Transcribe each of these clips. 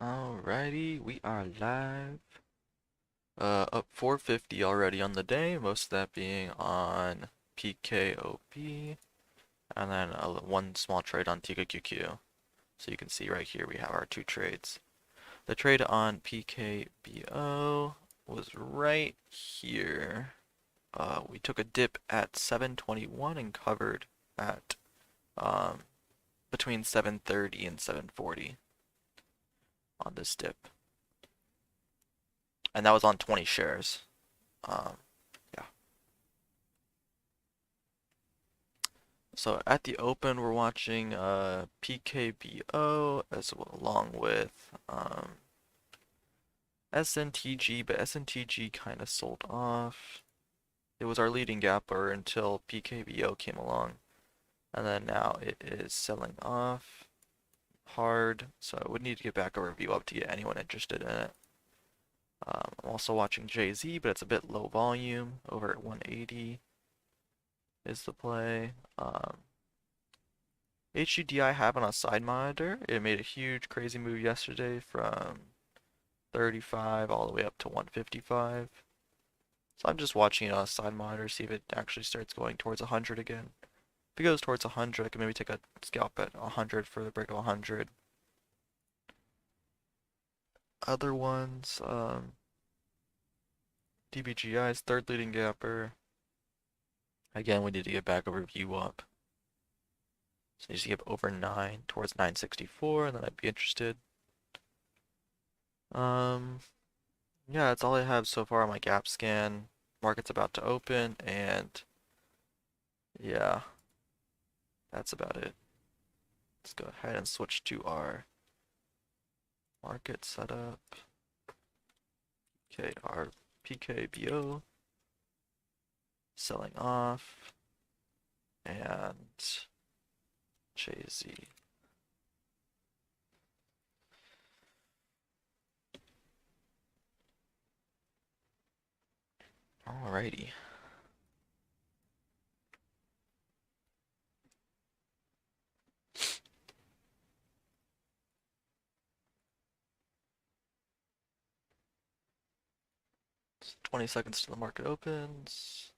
Alrighty, we are live. Up 450 already on the day, most of that being on PKOB, and then one small trade on TKQQ. So you can see right here we have our two trades. The trade on PKBO was right here. We took a dip at 721 and covered at um, between 730 and 740 on this dip. And that was on 20 shares. Um, yeah. So at the open, we're watching PKBO along with SNTG, but SNTG kind of sold off. It was our leading gapper until PKBO came along, and then now it is selling off hard. So I would need to get back a review up to get anyone interested in it. I'm also watching JZ, but it's a bit low volume, over at 180 is the play. HUDI have on a side monitor. It made a huge crazy move yesterday from 35 all the way up to 155. So I'm just watching it on a side monitor, see if it actually starts going towards 100 again. If it goes towards 100, I can maybe take a scalp at 100 for the break of 100. Other ones, DBGI's third leading gapper. Again, we need to get back over view up. So you just get over 9 towards 964, and then I'd be interested. Um, yeah, that's all I have so far on my gap scan. Market's about to open, and yeah, that's about it. Let's go ahead and switch to our market setup. Okay, our PKBO selling off, and JZ. Alrighty. It's 20 seconds till the market opens.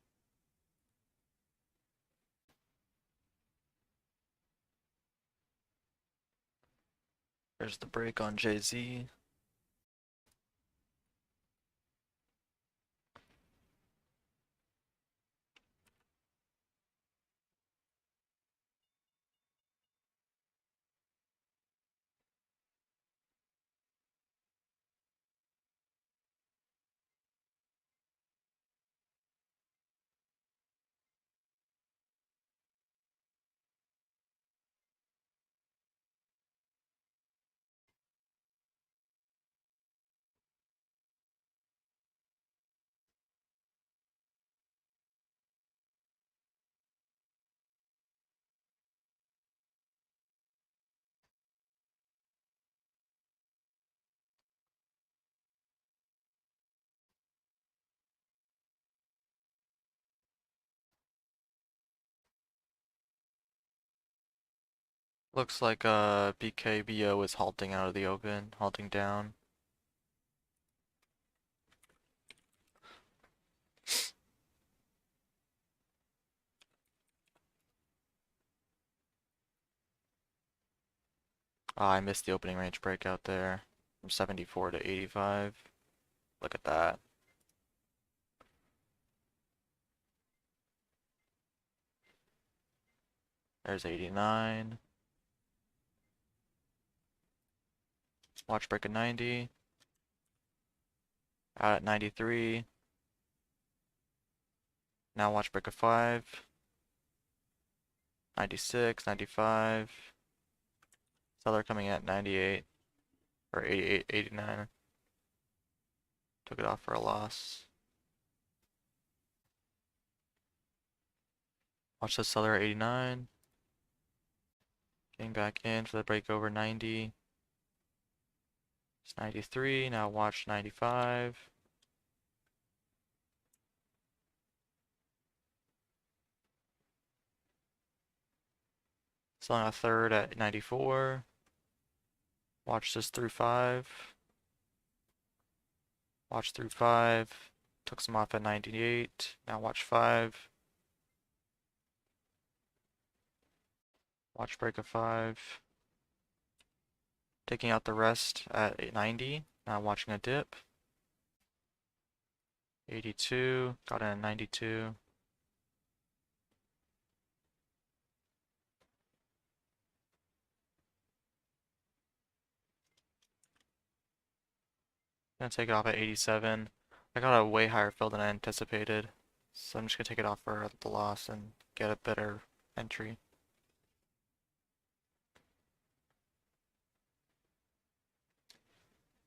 There's the break on JZ. Looks like PKBO is halting out of the open, halting down. I missed the opening range breakout there from 74 to 85. Look at that. There's 89. Watch break at 90. Out at 93. Now watch break at 5. 96, 95. Seller coming at 98. Or 88, 89. Took it off for a loss. Watch the seller at 89. Getting back in for the break over 90. It's 93. Now watch 95. Selling a third at 94. Watch this through 5. Watch through 5. Took some off at 98. Now watch 5. Watch break of 5. Taking out the rest at 90. Now watching a dip. 82. Got in at 92. Gonna take it off at 87. I got a way higher fill than I anticipated. So I'm just gonna take it off for the loss and get a better entry.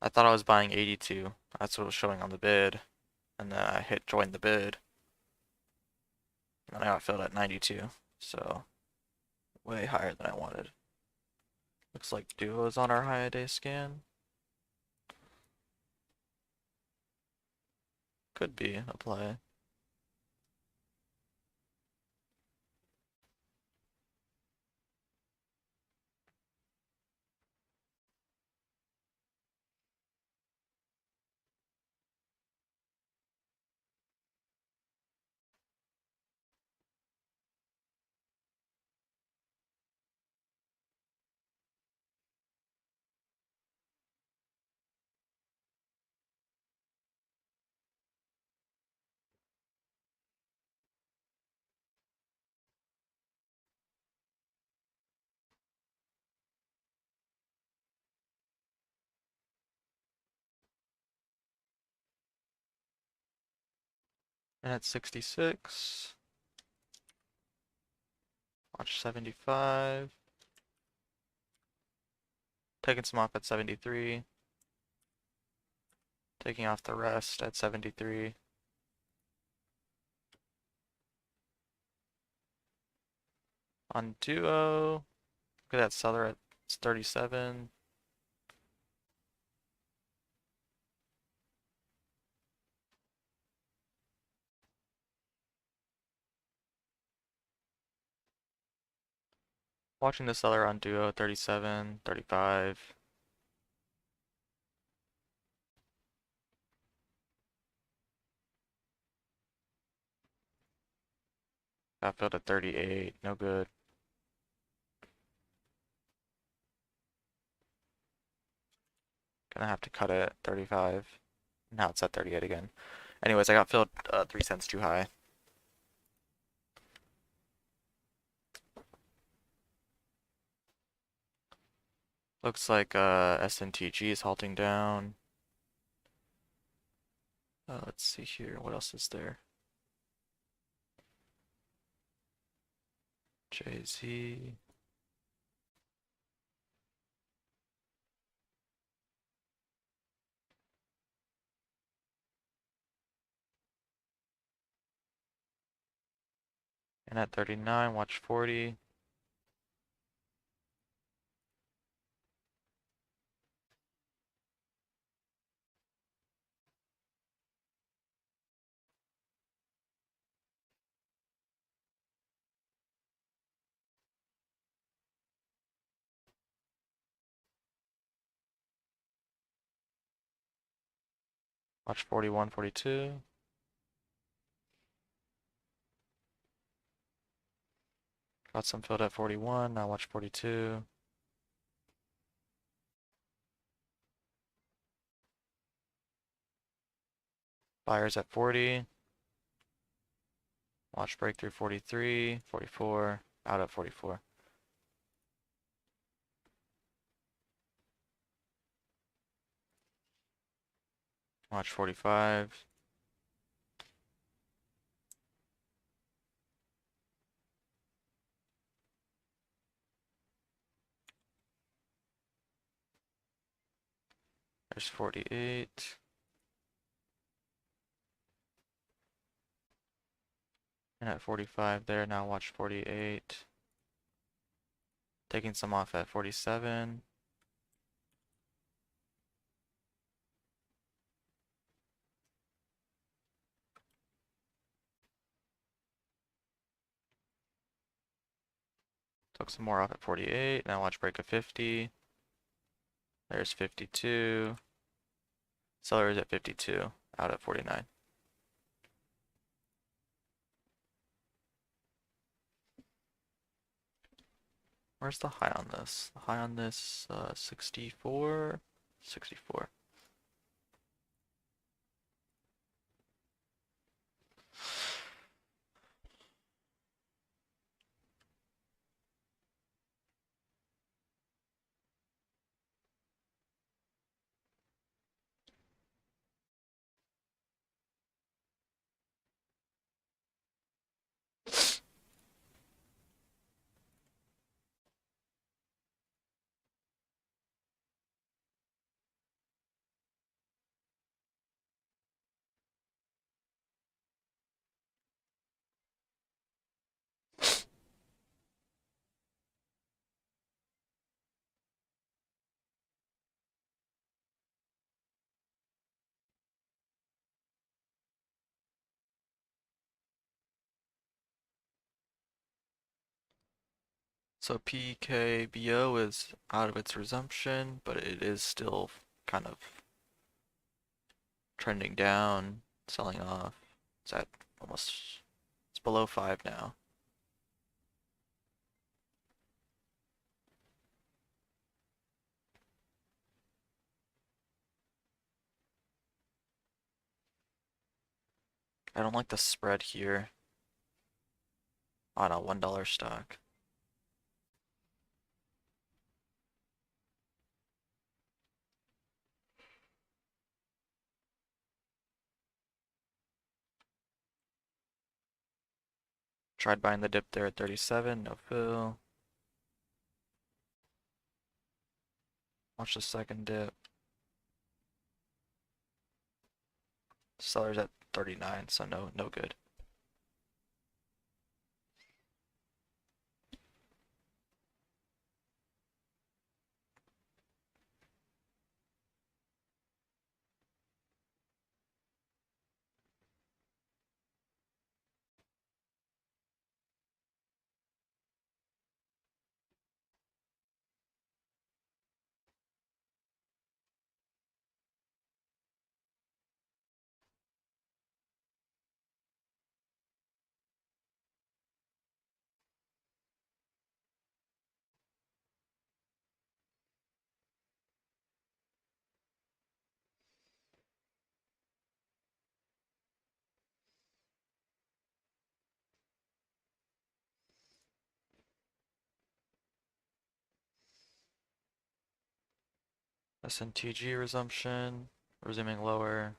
I thought I was buying 82. That's what was showing on the bid. And then I hit join the bid. And then I got filled at 92. So way higher than I wanted. Looks like duos on our high day scan. Could be a play. And at 66. Watch 75. Taking some off at 73. Taking off the rest at 73. On duo, look at that seller at 37. Watching the seller on duo 37, 35. Got filled at 38, no good. Gonna have to cut it at 35. Now it's at 38 again. Anyways, I got filled 3 cents too high. Looks like SNTG is halting down. Let's see here. What else is there? JZ. And at 39, watch 40. Watch 41, 42. Got some filled at 41. Now watch 42. Buyers at 40. Watch breakthrough 43, 44. Out at 44. Watch 45. There's 48. And at 45 there, now watch 48. Taking some off at 47. Took some more off at 48. Now watch break of 50. There's 52. Seller is at 52, out at 49. Where's the high on this? The high on this, 64? 64. So PKBO is out of its resumption, but it is still kind of trending down, selling off. It's at almost, it's below 5 now. I don't like the spread here on a $1 stock. Tried buying the dip there at 37, no fill. Watch the second dip. Seller's at 39, so no good. SNTG resumption, resuming lower.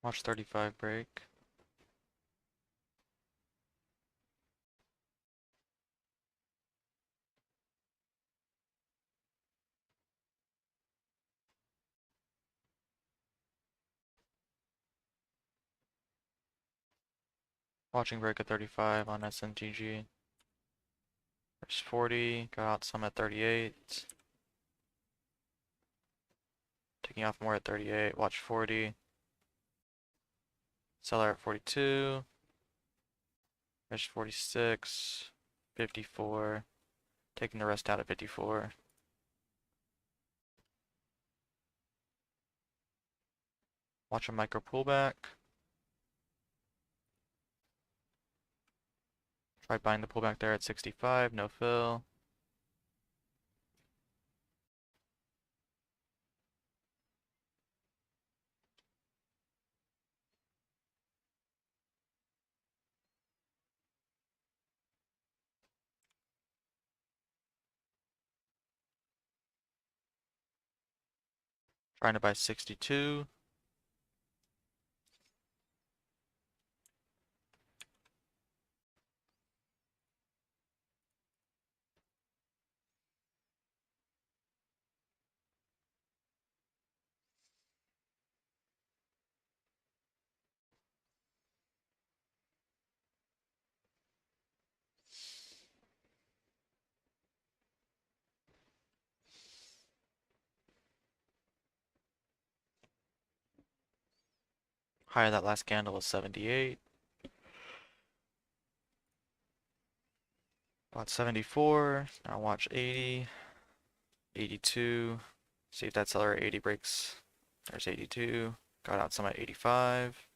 Watch 35 break. Watching break at 35 on SNTG. There's 40, got out some at 38. Taking off more at 38, watch 40. Seller at 42. There's 46, 54. Taking the rest out at 54. Watch a micro pullback. Tried buying the pullback there at 65, no fill. Trying to buy 62. High of that last candle was 78. Bought 74. Now watch 80. 82. See if that seller at 80 breaks. There's 82. Got out some at 85.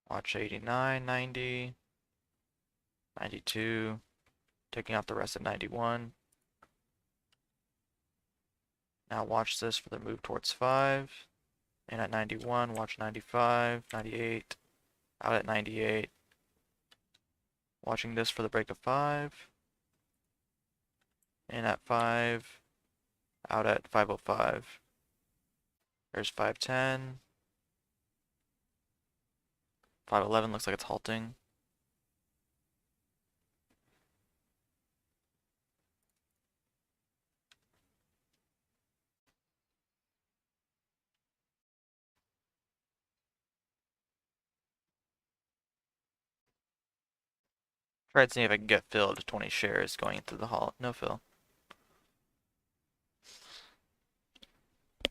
Watch 89, 90. 92. Taking out the rest at 91. Now watch this for the move towards 5. In at 91, watch 95, 98, out at 98. Watching this for the break of 5. In at 5, out at 505. There's 510. 511 looks like it's halting. Tried seeing if I can get filled 20 shares going into the halt. No fill.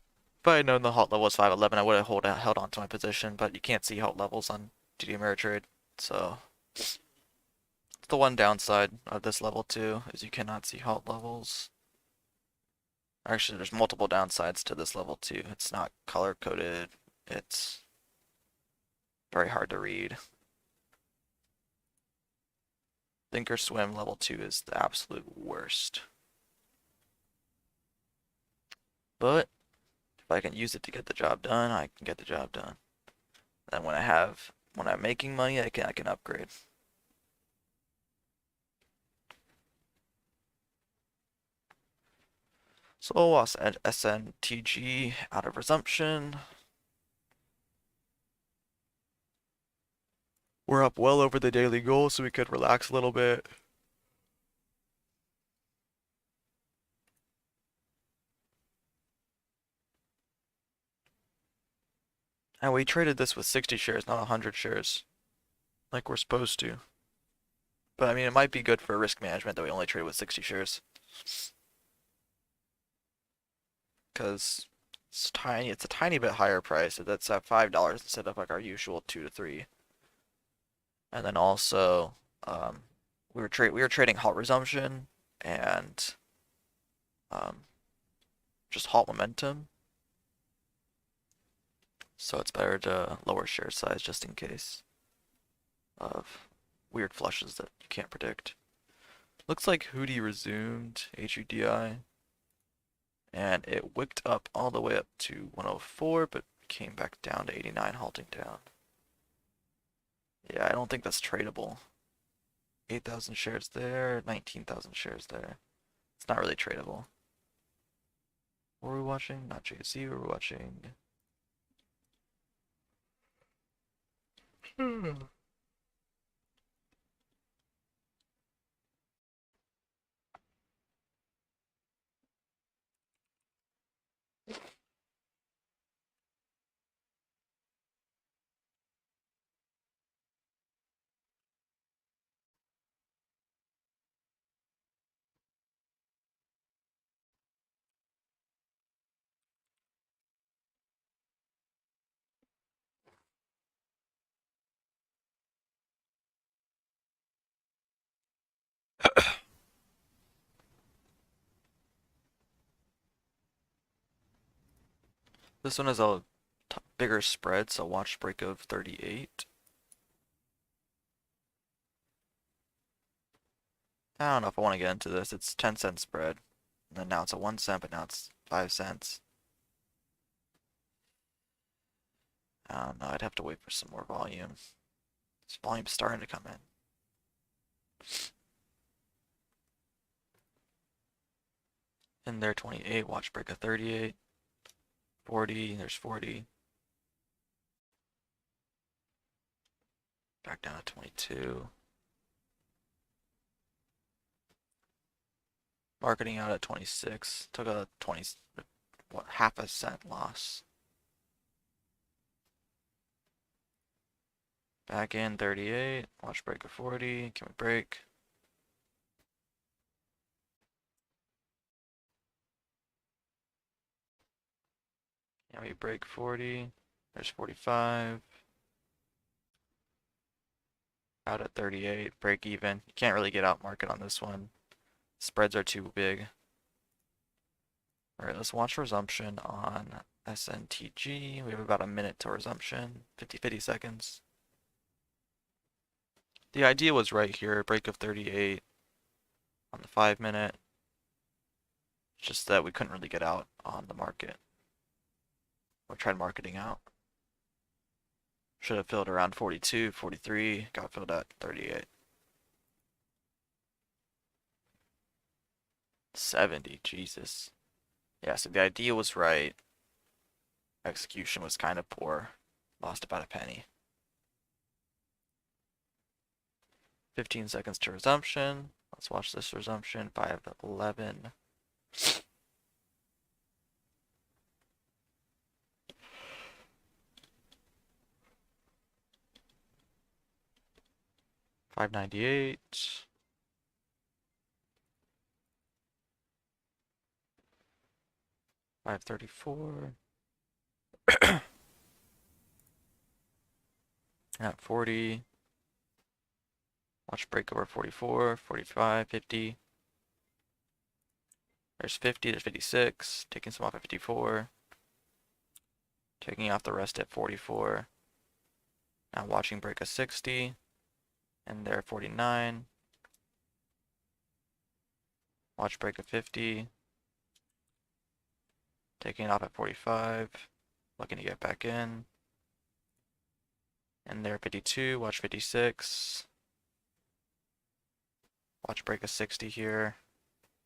If I had known the halt level was 511, I would have held on to my position, but you can't see halt levels on TD Ameritrade, so it's the one downside of this level too, is you cannot see halt levels. Actually, there's multiple downsides to this level too. It's not color coded. It's very hard to read. Thinkorswim level 2 is the absolute worst. But if I can use it to get the job done, I can get the job done. Then when I'm making money, I can upgrade. So we'll watch SNTG out of resumption. We're up well over the daily goal, so we could relax a little bit. And we traded this with 60 shares, not 100 shares, like we're supposed to. But I mean, it might be good for risk management that we only trade with 60 shares. Because it's tiny, it's a tiny bit higher price. That's at $5 instead of like our usual 2 to 3. And then also, we were trading halt resumption and just halt momentum. So it's better to lower share size just in case of weird flushes that you can't predict. Looks like Hootie resumed HUDI, and it wicked up all the way up to 104, but came back down to 89, halting down. Yeah, I don't think that's tradable. 8,000 shares there, 19,000 shares there. It's not really tradable. What were we watching? Not JC, we were watching... This one is a bigger spread, so watch break of 38. I don't know if I want to get into this. It's 10-cent spread. And then now it's a 1 cent, but now it's 5 cents. I don't know. I'd have to wait for some more volume. This volume's starting to come in. In there, 28. Watch break of 38. 40. There's 40. Back down to 22. Marketing out at 26. Took a 20, what, half a cent loss. Back in 38. Watch break of 40. Can we break? Can we break 40? There's 45. Out at 38. Break even. You can't really get out market on this one. Spreads are too big. Alright, let's watch resumption on SNTG. We have about a minute to resumption. 50 seconds. The idea was right here. Break of 38 on the 5-minute. Just that we couldn't really get out on the market. We tried marketing out. Should have filled around 42, 43. Got filled at 38. 70, Jesus. Yeah, so the idea was right. Execution was kind of poor. Lost about a penny. 15 seconds to resumption. Let's watch this resumption. 5:11. $5.98. $5.34. At 40. Watch break over 44, 45, 50. There's 50, there's 56. Taking some off at 54. Taking off the rest at 44. Now watching break of 60. And there 49. Watch break of 50. Taking it off at 45. Looking to get back in. And there 52. Watch 56. Watch break of 60 here.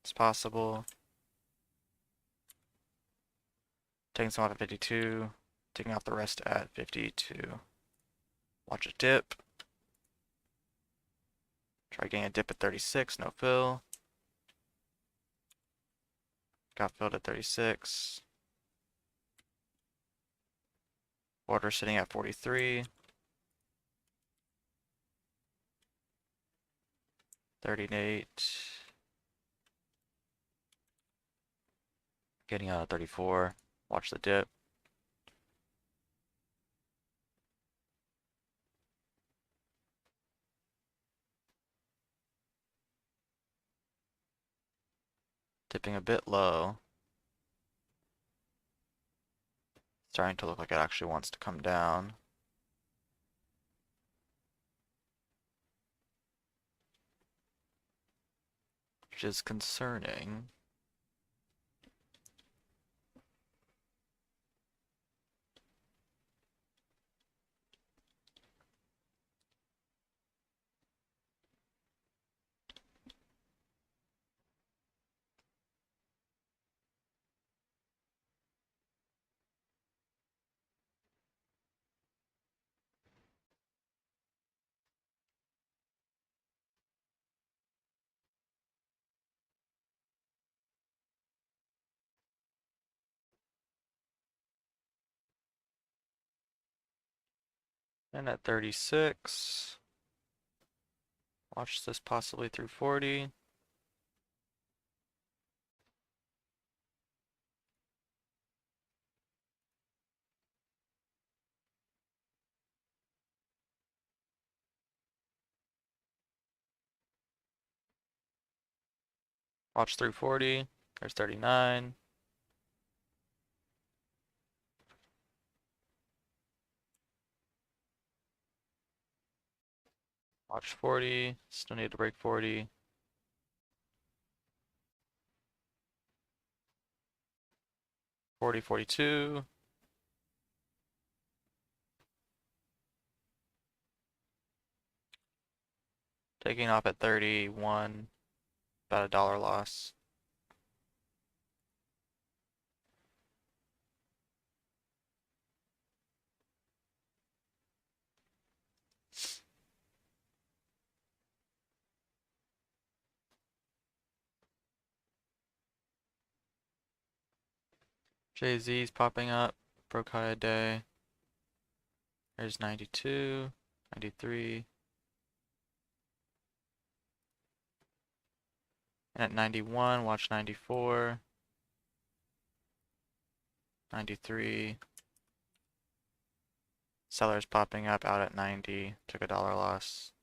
It's possible. Taking some off at 52. Taking off the rest at 52. Watch a dip. Try getting a dip at 36. No fill. Got filled at 36. Order sitting at 43. 38. Getting out of 34. Watch the dip. Dipping a bit low. Starting to look like it actually wants to come down. Which is concerning. And at 36. Watch this possibly through 40. Watch through 40. There's 39. Watch 40. Still need to break 40. 40, 42. Taking off at 31. About $1 loss. Jay-Z's popping up. Broke high a day. There's 92, 93. And at 91, watch 94. 93. Sellers popping up out at 90, took a dollar loss.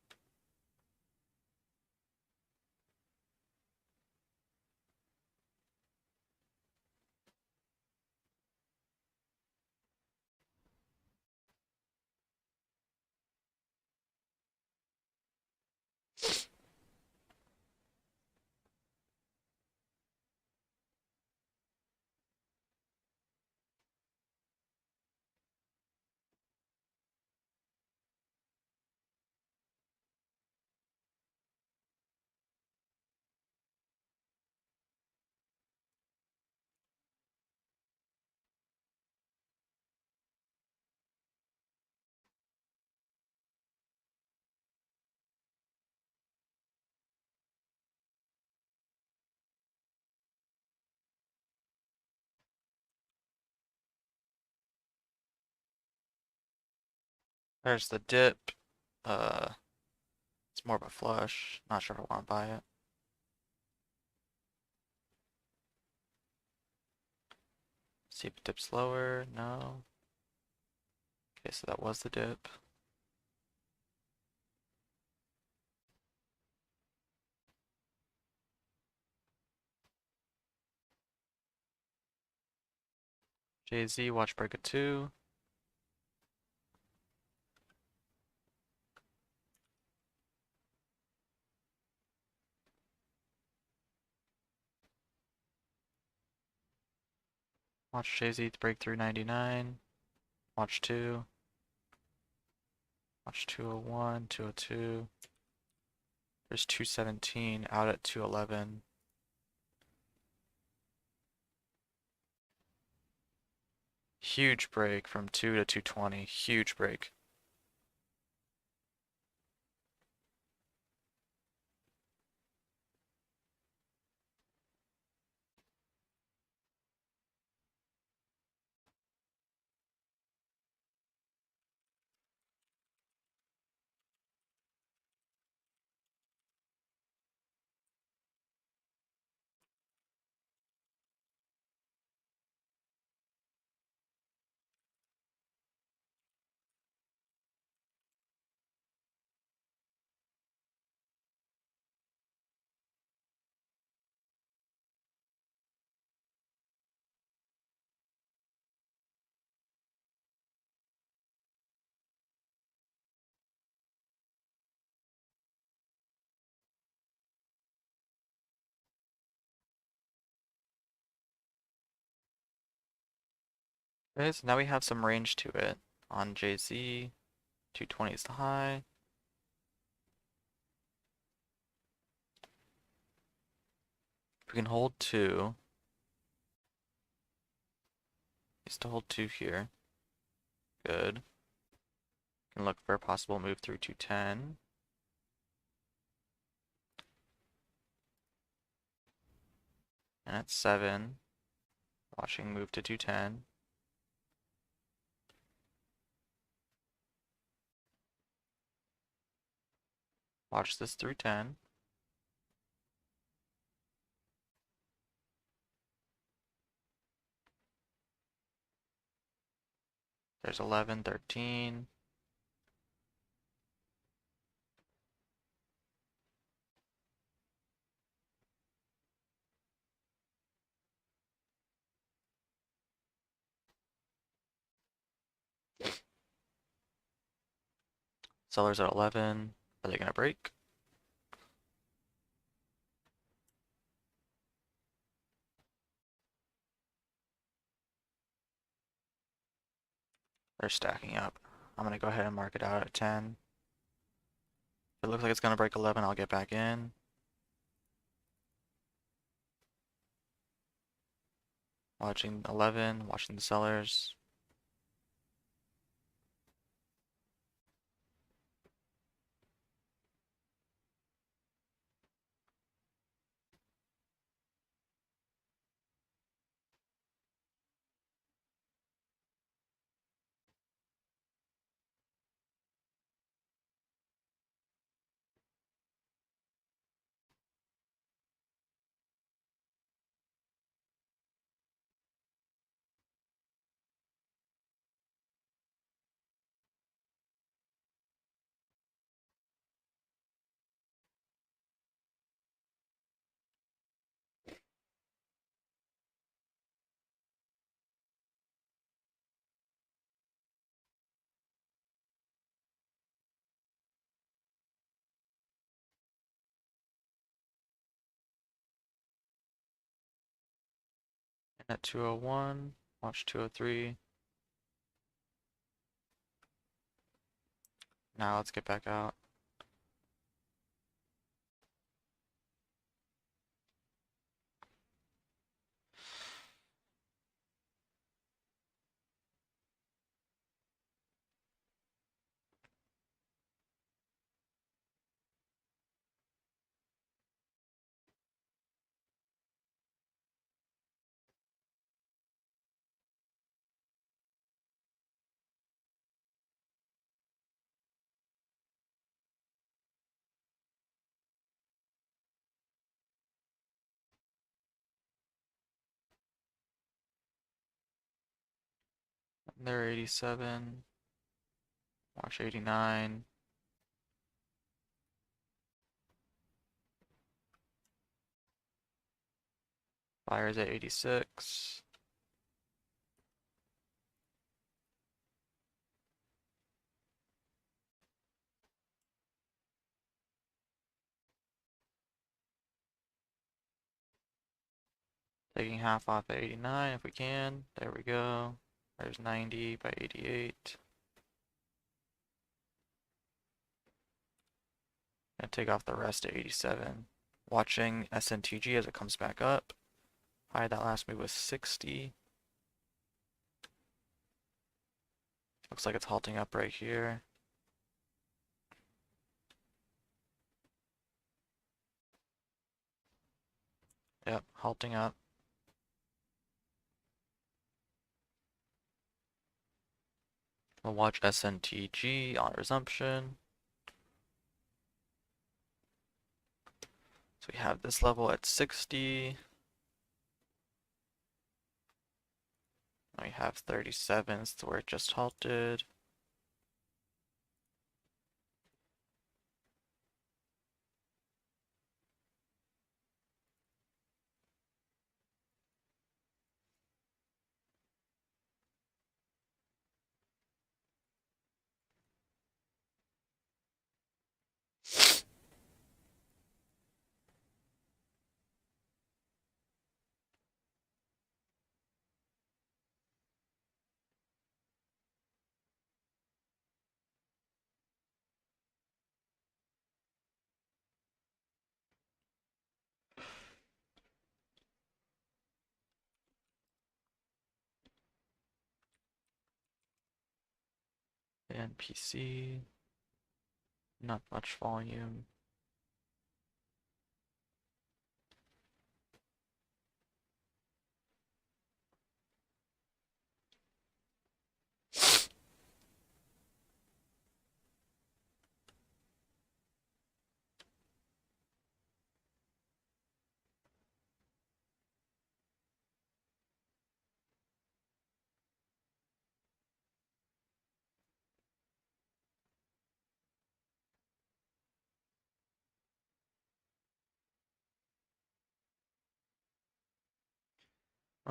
There's the dip. Uh, it's more of a flush. Not sure if I want to buy it. See if it dips lower. No. Okay, so that was the dip. JZ, watch break of 2. Watch JZ to break through 99. Watch 2. Watch 201, 202. There's 217 out at 211. Huge break from 2 to 220. Huge break. Okay, so now we have some range to it. On JZ, 220 is the high. If we can hold 2, needs to hold 2 here. Good. Can look for a possible move through 210. And at 7, watching move to 210. Watch this through 10. There's 11, 13. Sellers at 11. Are they gonna break? They're stacking up. I'm gonna go ahead and mark it out at 10. If it looks like it's gonna break 11, I'll get back in. Watching 11, watching the sellers. At 201, watch 203. Now let's get back out. There 87. Watch 89. Fires at 86. Taking half off at 89 if we can. There we go. There's 90 by 88. Gonna take off the rest at 87. Watching SNTG as it comes back up. High that last move was 60. Looks like it's halting up right here. Yep, halting up. We'll watch SNTG on resumption. So we have this level at 60. We have 37, to where it just halted. And PC, not much volume.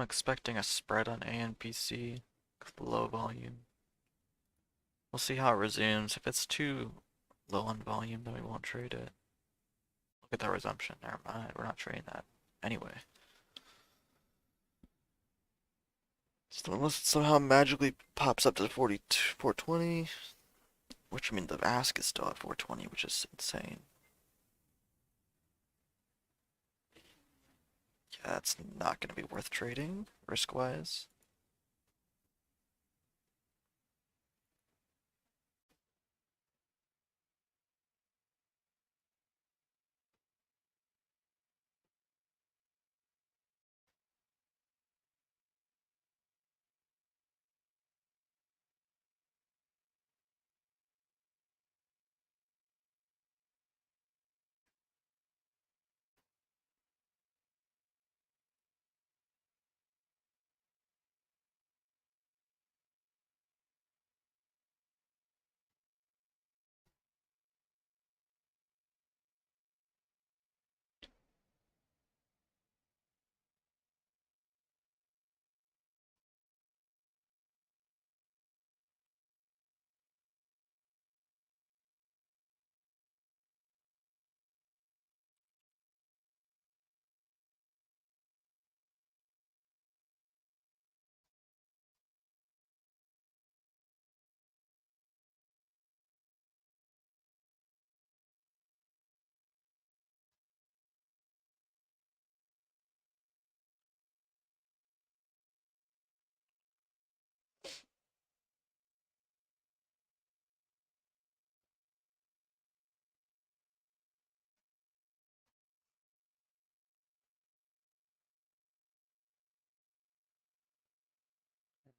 I'm expecting a spread on A and PC, low volume. We'll see how it resumes. If it's too low on volume, then we won't trade it. Look at that resumption. Never mind, we're not trading that. Anyway. So unless it somehow magically pops up to 42, 420, which I mean the ask is still at 420, which is insane. Yeah, that's not going to be worth trading, risk-wise.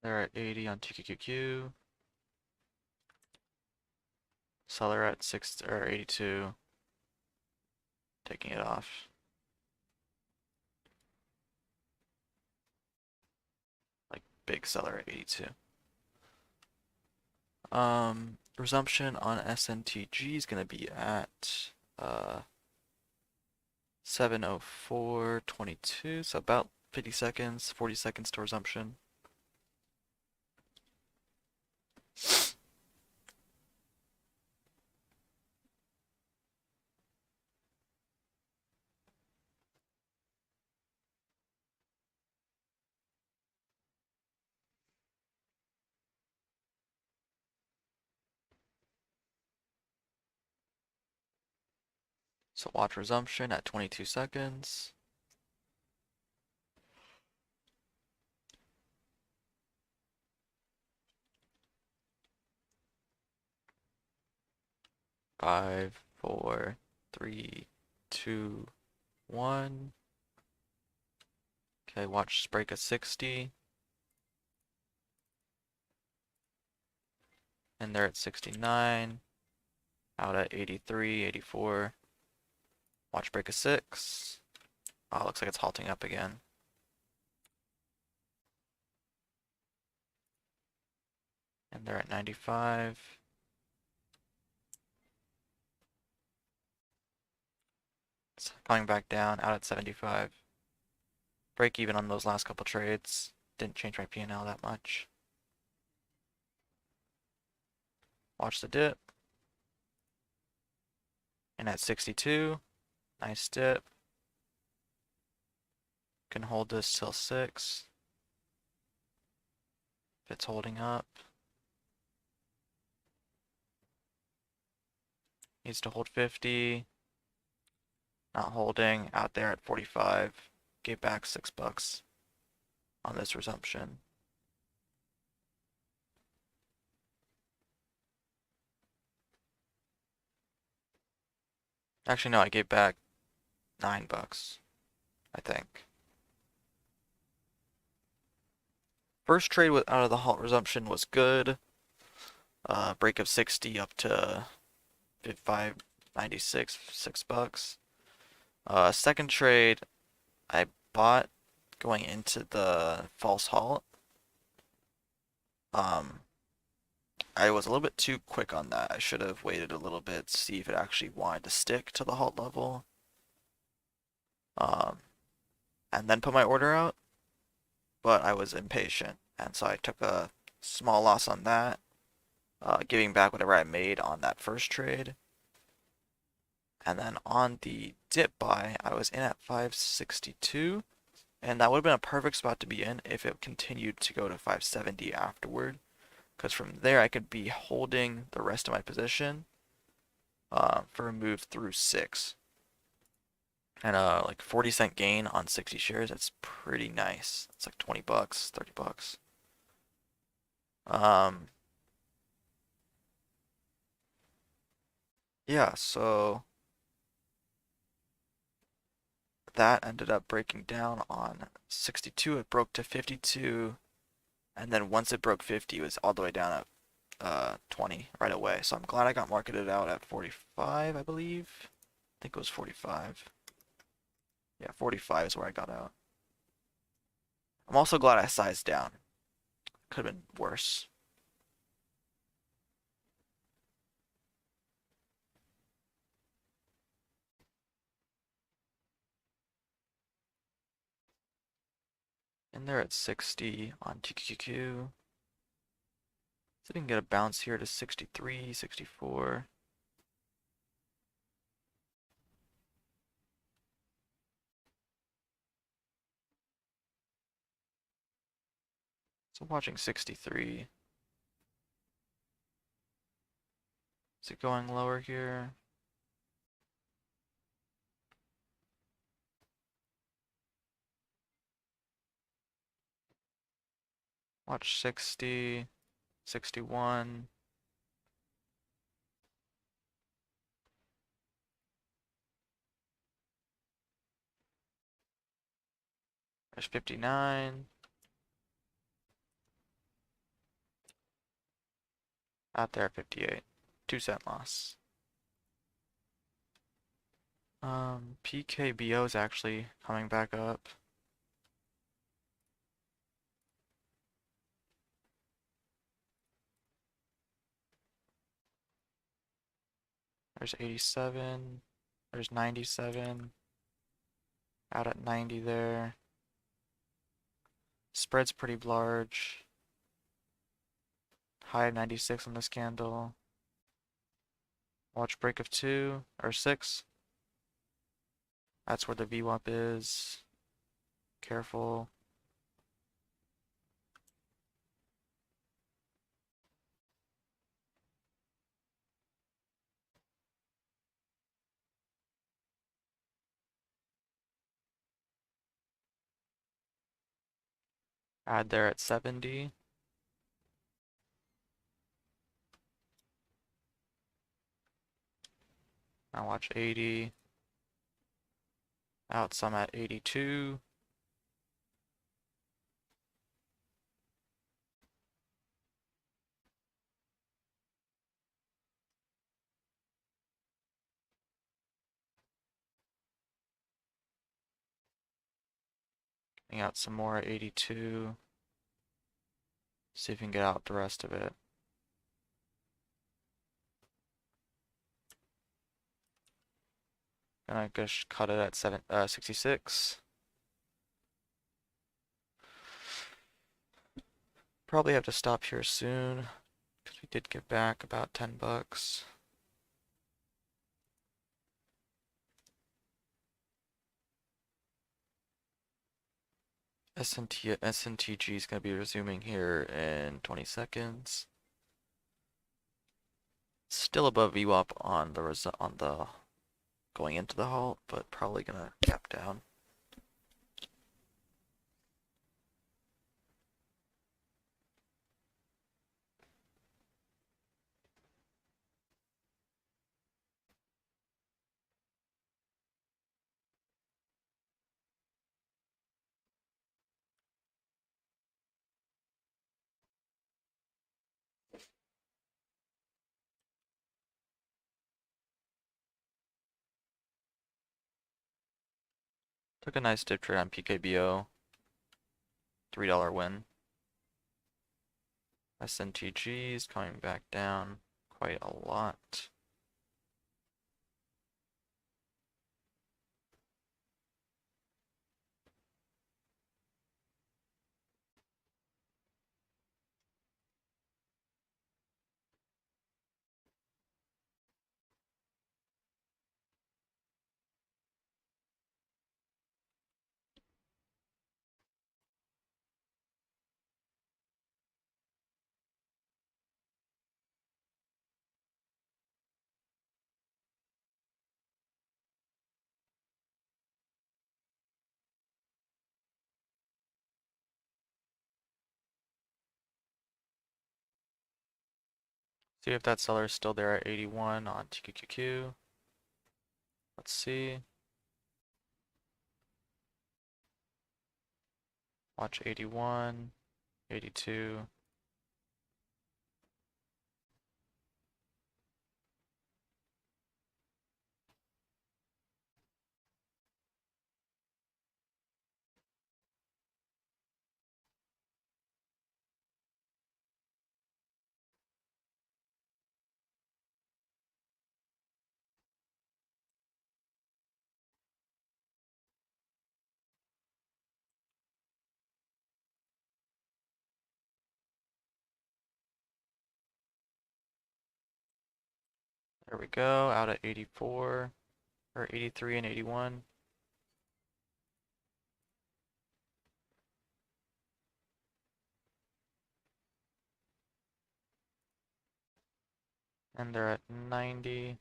They're at 80 on TQQQ. Seller at 82, taking it off. Like big seller at 82. Resumption on SNTG is gonna be at 7:04:22, so about 50 seconds, 40 seconds to resumption. So watch resumption at 22 seconds. Five, four, three, two, one. Okay, watch break at 60. And they're at 69. Out at 83, 84. Watch break a 6. Oh, looks like it's halting up again. And they're at 95. It's coming back down, out at 75. Break even on those last couple trades. Didn't change my P&L that much. Watch the dip. And at 62, nice dip. Can hold this till 6. If it's holding up. Needs to hold 50. Not holding, out there at 45. Gave back $6 on this resumption. Actually, no, I gave back $9, I think. First trade out of the halt resumption was good. Break of 60 up to 596, $6. Second trade, I bought going into the false halt. I was a little bit too quick on that. I should have waited a little bit, see if it actually wanted to stick to the halt level. And then put my order out. But I was impatient, and so I took a small loss on that, giving back whatever I made on that first trade. And then on the dip buy, I was in at 562, and that would have been a perfect spot to be in if it continued to go to 570 afterward, because from there I could be holding the rest of my position for a move through 6. And like 40-cent gain on 60 shares, that's pretty nice. It's like $20, $30. Yeah, so that ended up breaking down on 62. It broke to 52, and then once it broke 50, it was all the way down at 20 right away. So I'm glad I got marketed out at 45, I believe. I think it was 45. Yeah, 45 is where I got out. I'm also glad I sized down. Could have been worse. And they're at 60 on TQQQ. So I can get a bounce here to 63, 64. So watching 63. Is it going lower here? Watch 60, 61. There's 59. Out there at 58. 2-cent loss. PKBO is actually coming back up. There's 87. There's 97. Out at 90 there. Spread's pretty large. High of 96 on this candle. Watch break of 2 or 6. That's where the VWAP is. Careful. Add there at 70. Now watch 80. Out some at 82. Getting out some more at 82. See if we can get out the rest of it. Gonna just cut it at 66. Probably have to stop here soon because we did get back about 10 bucks. SNTG is going to be resuming here in 20 seconds. Still above VWAP on the going into the halt, but probably gonna gap down. Took a nice dip trade on PKBO. $3 win. SNTG is coming back down quite a lot. See if that seller is still there at 81 on TQQQ. Let's see. Watch 81, 82. There we go, out at 84, or 83 and 81. And they're at 90.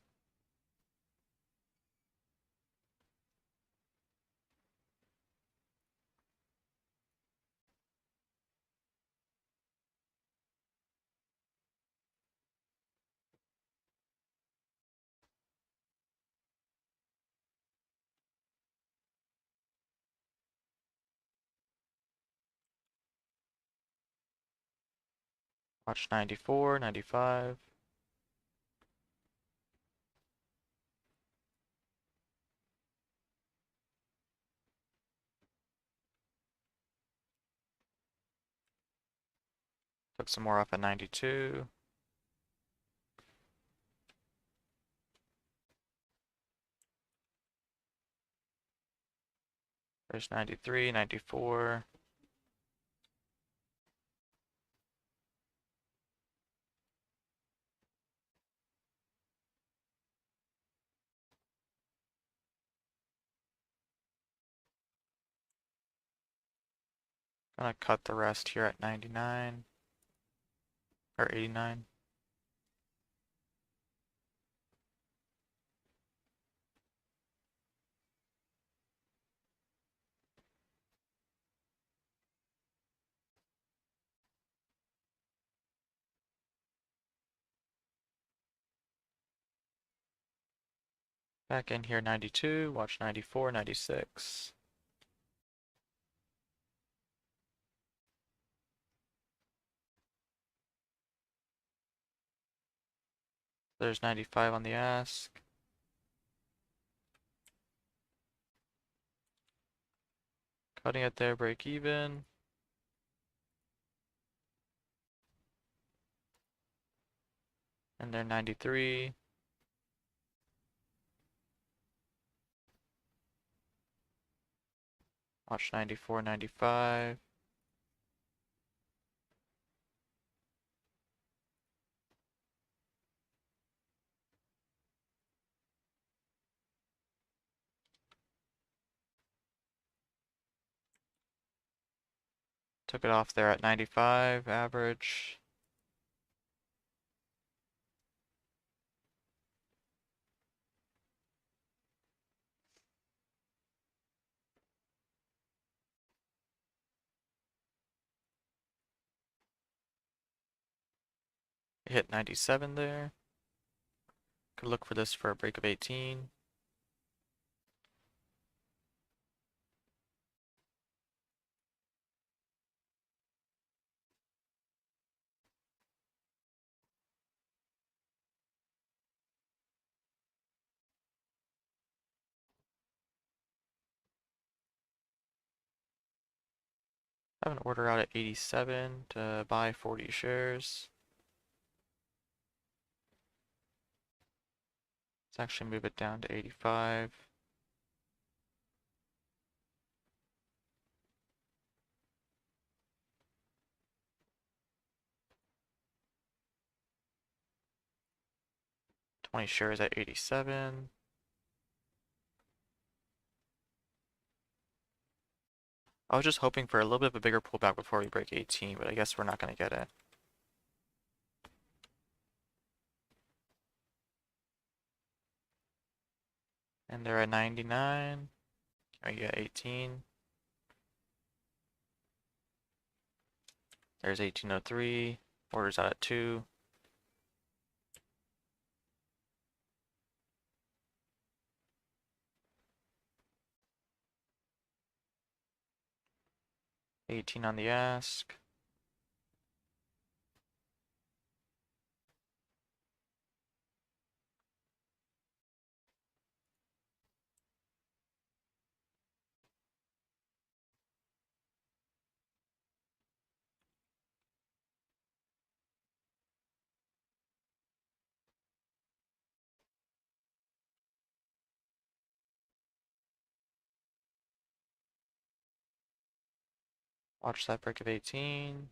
Watch 94, 95. Took some more off at 92. There's 93, 94. Gonna cut the rest here at 99 or 89. Back in here 92, watch 94, 96. There's 95 on the ask. Cutting it there, break even. And they're 93. Watch 94, 95. Took it off there at 95 average. Hit 97 there. Could look for this for a break of 18. Have an order out at 87 to buy 40 shares. Let's actually move it down to 85. $20 shares at 87. I was just hoping for a little bit of a bigger pullback before we break 18, but I guess we're not going to get it. And they're at 99. Oh, yeah, 18. There's 1803. Orders out at 2. $18 on the ask. Watch that break of 18.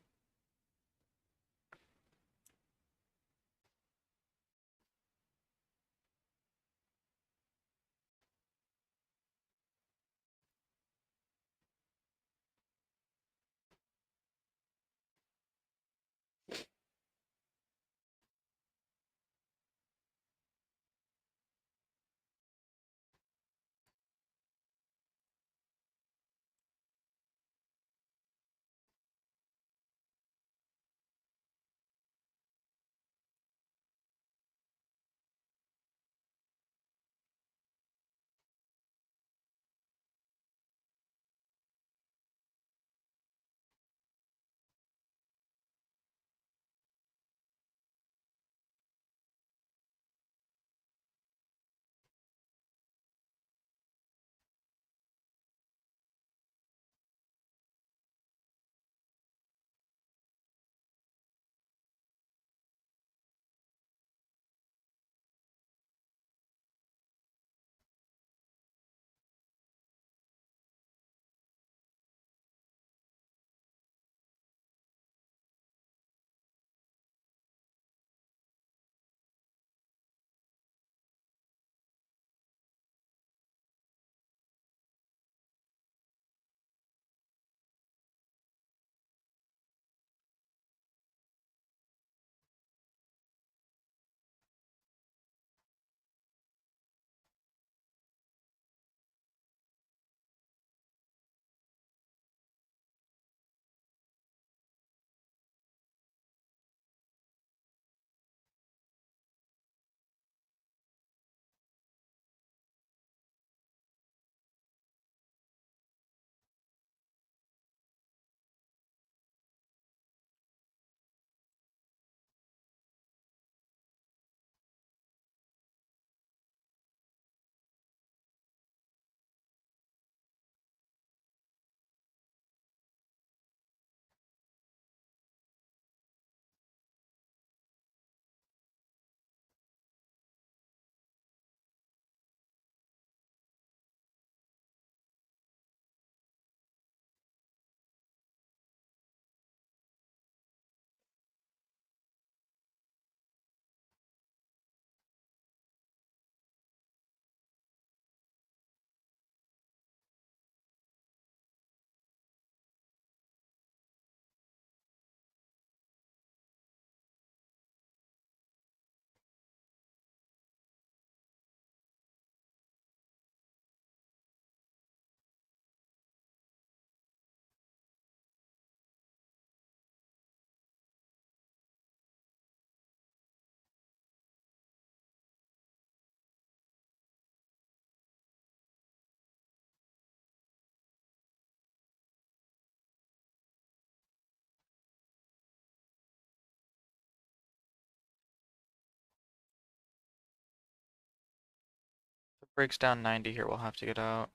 Breaks down 90 here, we'll have to get out.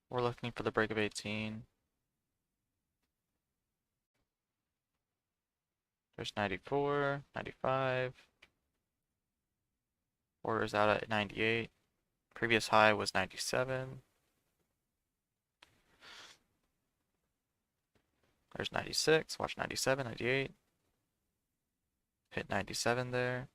We're looking for the break of 18. There's 94, 95. Order's out at 98. Previous high was 97. There's 96. Watch 97, 98. Hit 97 there.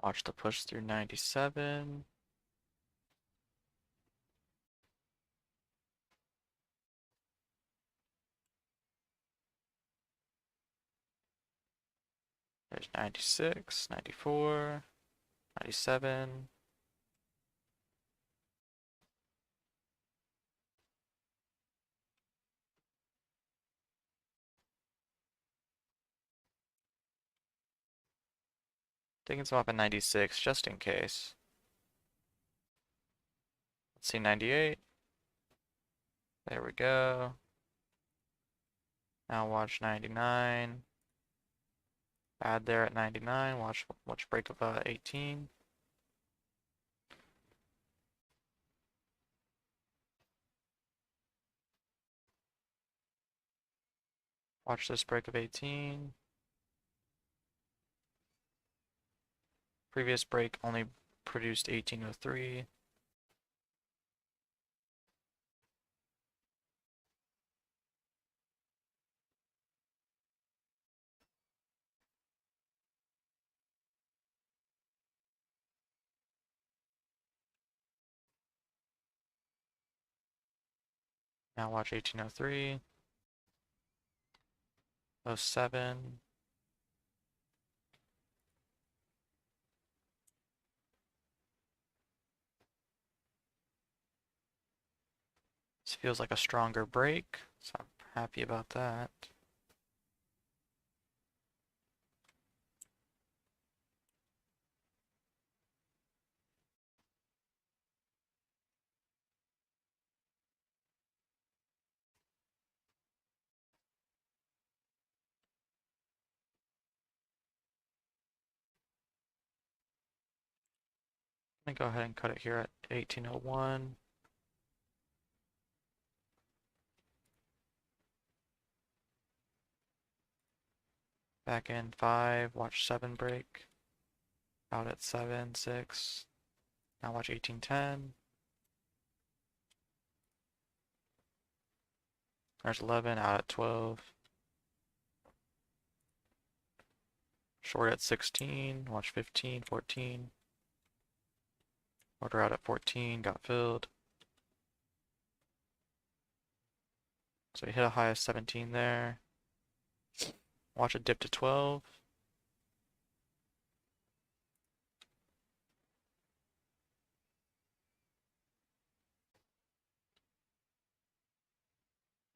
Watch the push through 97. There's 96, 94, 97. Taking some off at 96 just in case. Let's see 98. There we go. Now watch 99. Bad there at 99. Watch break of 18. Watch this break of 18. Previous break only produced 1803. Now watch 1803. 07. This feels like a stronger break, so I'm happy about that. Let me go ahead and cut it here at 1801. Back in 5, watch 7 break. Out at 7, 6. Now watch 1810. There's 11, out at 12. Short at 16, watch 15, 14. Order out at 14, got filled. So we hit a high of 17 there. Watch it dip to 12.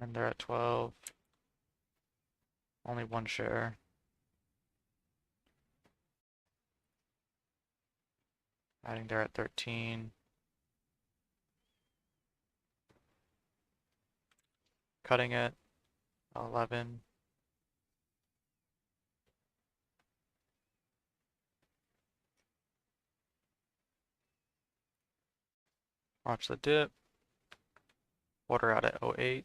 And they're at 12. Only one share. Adding there at 13. Cutting it. 11. Watch the dip. Order out at 08.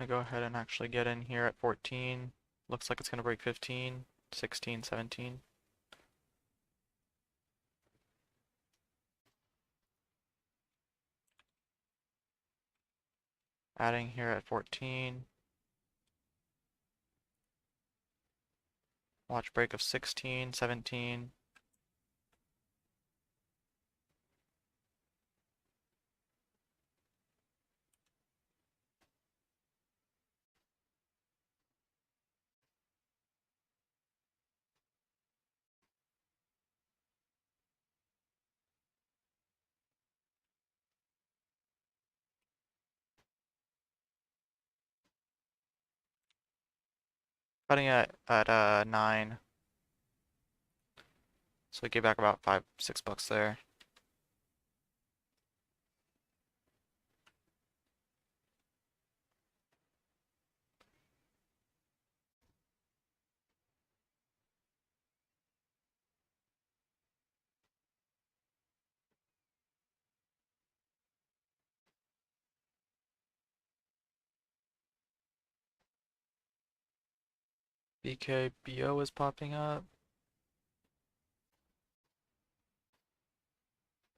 I'm gonna go ahead and actually get in here at 14. Looks like it's gonna break 15, 16, 17. Adding here at 14. Watch break of 16, 17. Cutting at 9. So I gave back about $5, $6 there. BKBO is popping up.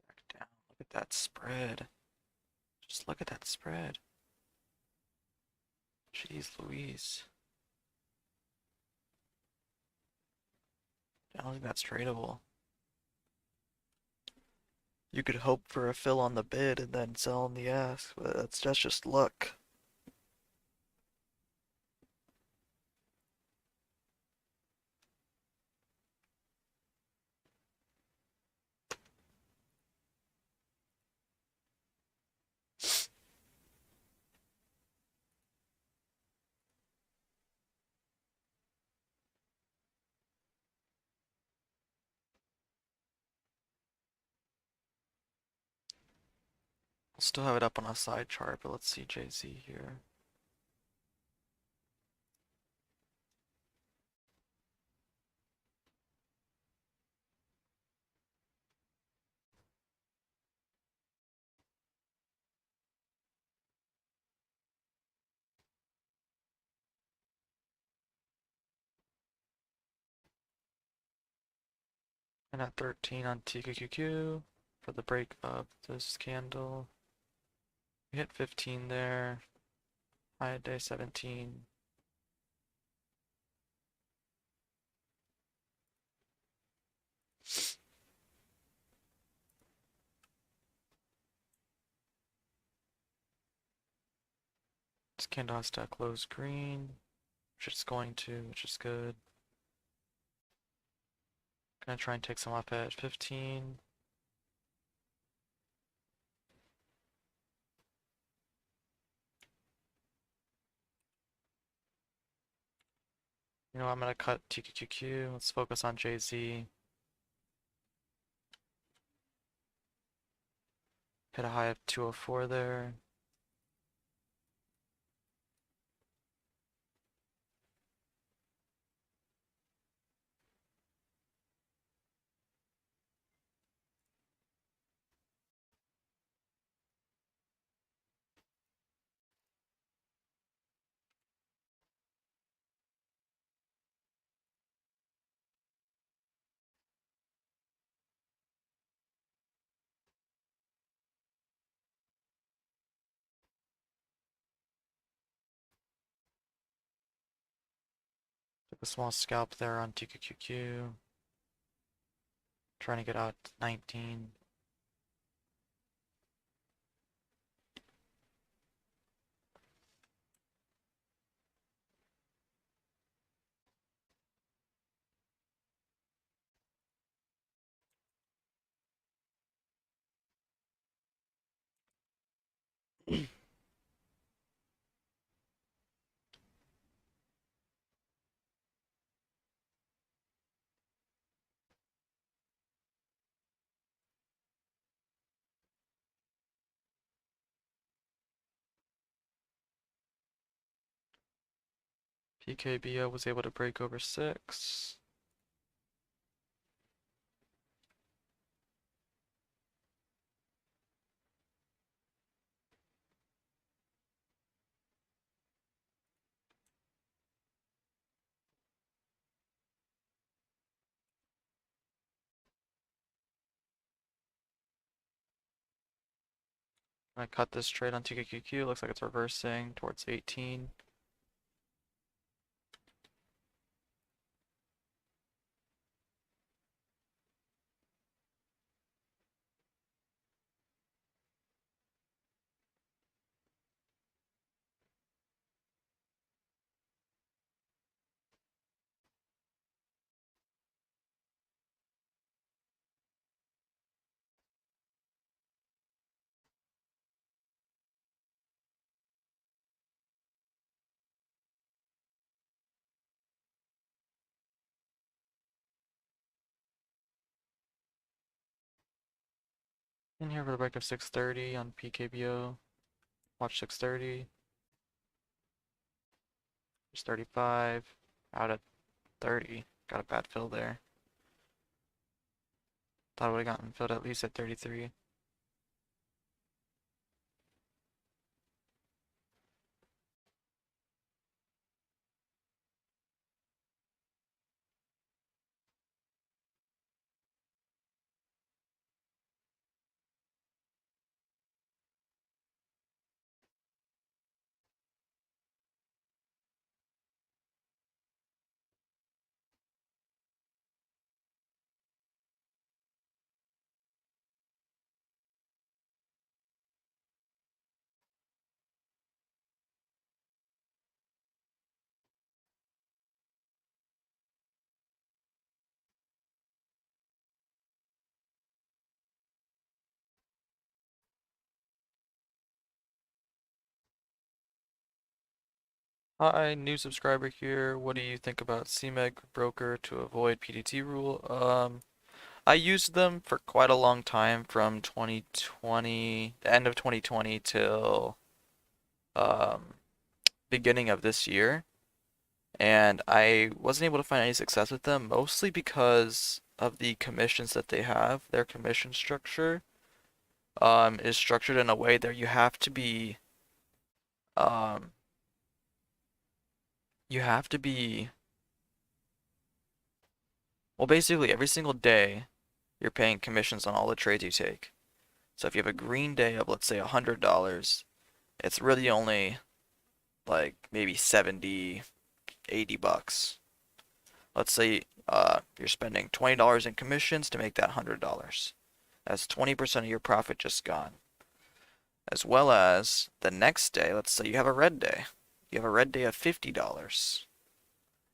Back down. Look at that spread. Just look at that spread. Jeez Louise. I don't think that's tradable. You could hope for a fill on the bid and then sell on the ask, but that's just luck. We'll still have it up on a side chart, but let's see JZ here. And at 13 on TQQQ for the break of this candle. We hit 15 there. High at day 17. This candle has to close green, which it's going to, which is good. Gonna try and take some up at 15. You know, I'm gonna cut TQQQ. Let's focus on JZ. Hit a high of 204 there. Took a small scalp there on TQQQ. Trying to get out 19. PKBO was able to break over 6. I cut this trade on TKQQ. Looks like it's reversing towards 18. In here for the break of 630 on PKBO. Watch 630. There's 35. Out at 30. Got a bad fill there. Thought I would have gotten filled at least at 33. Hi, new subscriber here. What do you think about CMEG broker to avoid PDT rule? I used them for quite a long time from 2020, the end of 2020 till um, beginning of this year, and I wasn't able to find any success with them, mostly because of the commissions that they have. Their commission structure is structured in a way that um, you have to be well, basically every single day you're paying commissions on all the trades you take. So if you have a green day of, let's say, $100, it's really only like maybe 70, 80 bucks. Let's say you're spending $20 in commissions to make that $100. That's 20% of your profit just gone. As well as the next day, let's say you have a red day. You have a red day of $50.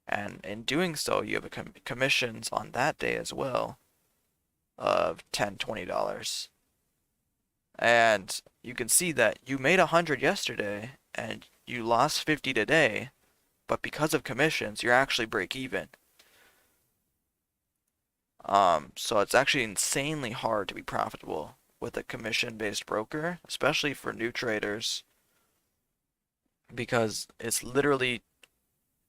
And in doing so, you have a commissions on that day as well of $10, $20. And you can see that you made 100 yesterday and you lost 50 today, but because of commissions, you're actually break even. So it's actually insanely hard to be profitable with a commission-based broker, especially for new traders, because it's literally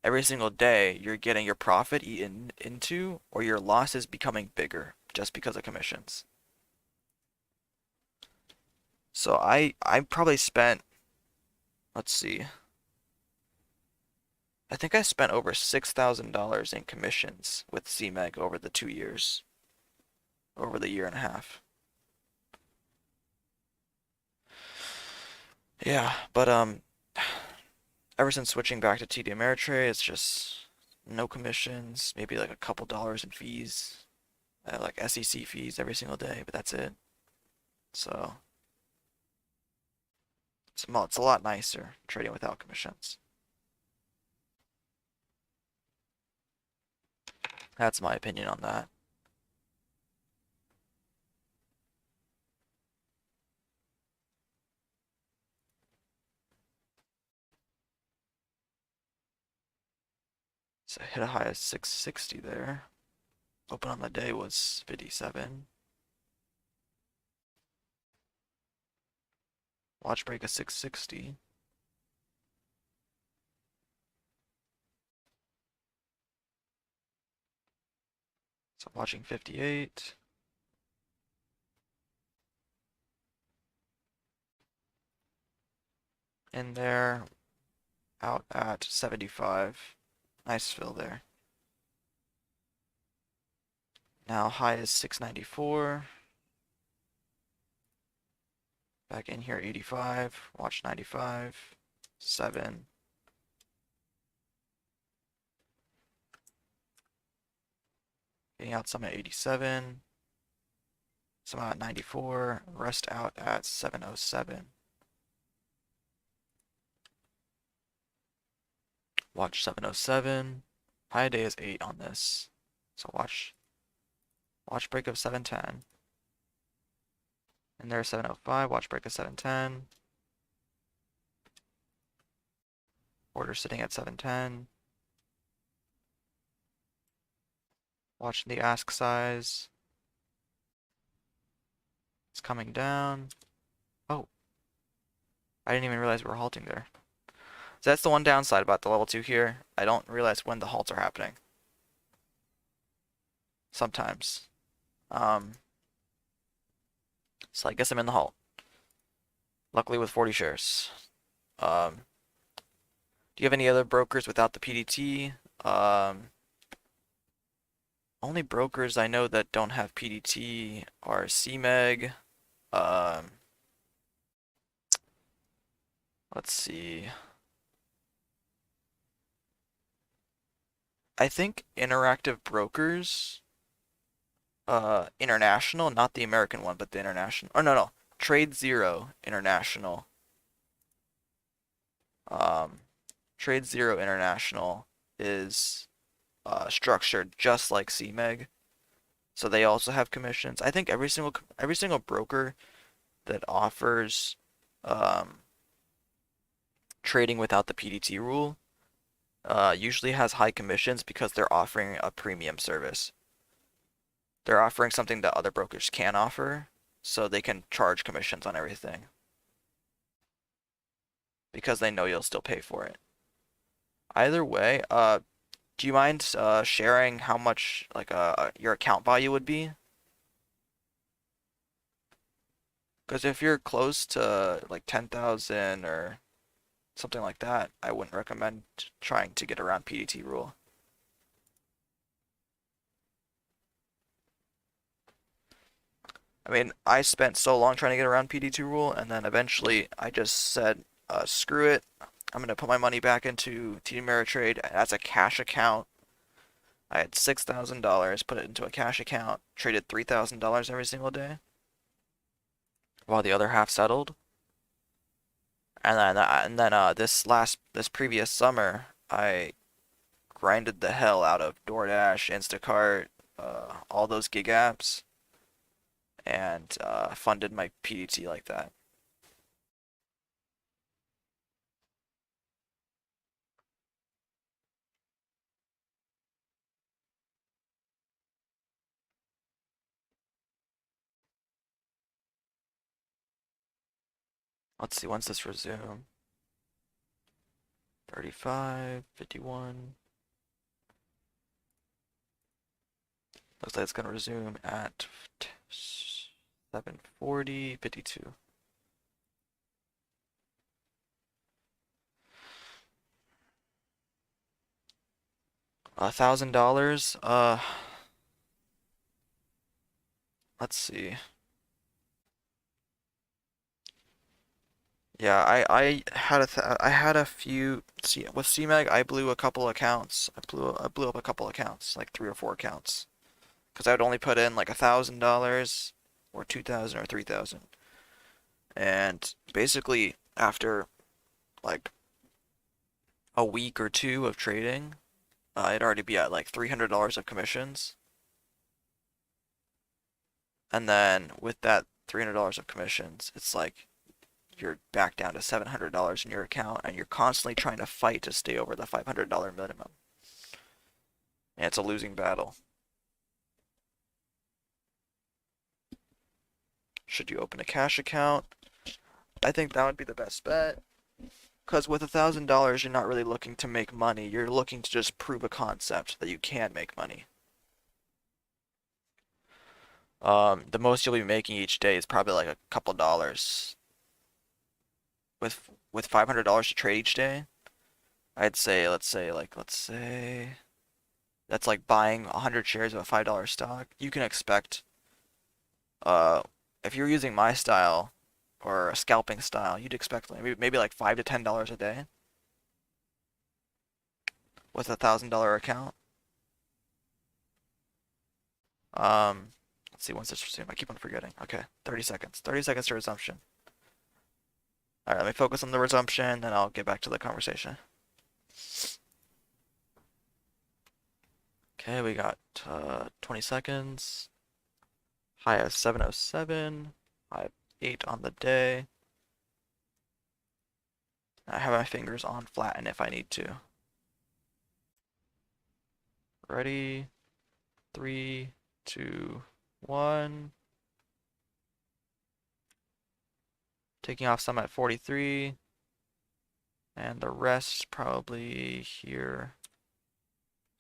every single day you're getting your profit eaten into or your losses becoming bigger just because of commissions. So I probably spent, let's see, I think I spent over $6,000 in commissions with CMEG over the 2 years, over the year and a half. Yeah, but ever since switching back to TD Ameritrade, it's just no commissions, maybe like a couple dollars in fees, like SEC fees every single day, but that's it. So it's a lot nicer trading without commissions. That's my opinion on that. So hit a high of 660 there. Open on the day was 57. Watch break of 660. So watching 58. In there, out at 75. Nice fill there. Now high is 694. Back in here 85. Watch 95. 7. Getting out some at 87. Some out at 94. Rest out at 707. Watch 707. High day is 8 on this. So watch break of 710. And there's 705. Watch break of 710. Order sitting at 710. Watching the ask size. It's coming down. Oh, I didn't even realize we were halting there. So that's the one downside about the level 2 here. I don't realize when the halts are happening. Sometimes. So I guess I'm in the halt. Luckily with 40 shares. Um, do you have any other brokers without the PDT? Only brokers I know that don't have PDT are CMEG. Um, let's see. I think Interactive Brokers, International, not the American one, but the international. Or no, Trade Zero International. Um, Trade Zero International is structured just like CMEG, so they also have commissions. I think every single broker that offers um, trading without the PDT rule usually has high commissions because they're offering a premium service. They're offering something that other brokers can't offer, so they can charge commissions on everything because they know you'll still pay for it. Either way, do you mind sharing how much like your account value would be? Because if you're close to like 10,000 or something like that, I wouldn't recommend trying to get around PDT rule. I mean, I spent so long trying to get around PDT rule, and then eventually I just said, screw it. I'm gonna put my money back into TD Ameritrade as a cash account. I had $6,000, put it into a cash account, traded $3,000 every single day, while the other half settled. And then this previous summer, I grinded the hell out of DoorDash, Instacart, all those gig apps, and funded my PDT like that. Let's see, when's this resume? 35, 51. Looks like it's gonna resume at 7:40, 52. $1,000. Let's see. Yeah, I had a few. See, with CMAG, I blew a couple accounts. I blew up a couple accounts, like 3 or 4 accounts, because I would only put in like $1,000 or 2,000 or 3,000, and basically after like a week or two of trading, I'd already be at like $300 of commissions, and then with that $300 of commissions, it's like you're back down to $700 in your account, and you're constantly trying to fight to stay over the $500 minimum. And it's a losing battle. Should you open a cash account? I think that would be the best bet. Because with $1,000, you're not really looking to make money. You're looking to just prove a concept that you can make money. The most you'll be making each day is probably like a couple dollars. With $500 to trade each day, I'd say let's say that's like buying 100 shares of a $5 stock. You can expect uh if you're using my style or a scalping style, you'd expect maybe like $5 to $10 a day with $1,000 account. Um, let's see, once this resume. I keep on forgetting. Okay, 30 seconds. 30 seconds to resumption. All right, let me focus on the resumption, then I'll get back to the conversation. Okay, we got 20 seconds. High of 707. High of 8 on the day. I have my fingers on flatten if I need to. Ready? 3, 2, 1. Taking off some at 43. And the rest probably here.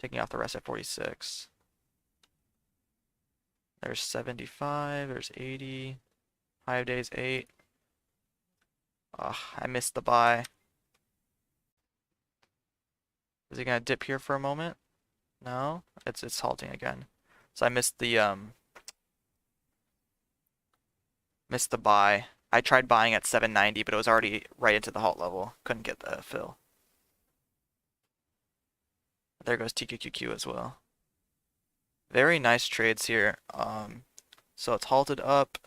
Taking off the rest at 46. There's 75, there's 80. High of days 8. Ugh, I missed the buy. Is he gonna dip here for a moment? No? It's halting again. So I missed the buy. I tried buying at 790, but it was already right into the halt level. Couldn't get the fill. There goes TQQQ as well. Very nice trades here. So it's halted up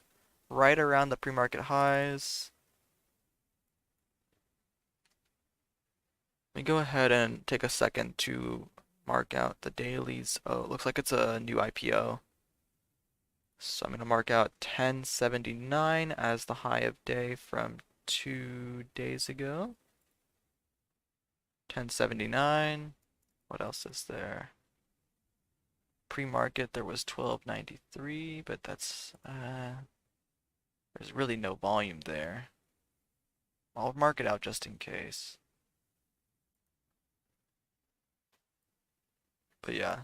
right around the pre-market highs. Let me go ahead and take a second to mark out the dailies. Oh, it looks like it's a new IPO. So I'm going to mark out 1079 as the high of day from 2 days ago. 1079. What else is there? Pre-market there was 1293, but there's really no volume there. I'll mark it out just in case. But yeah.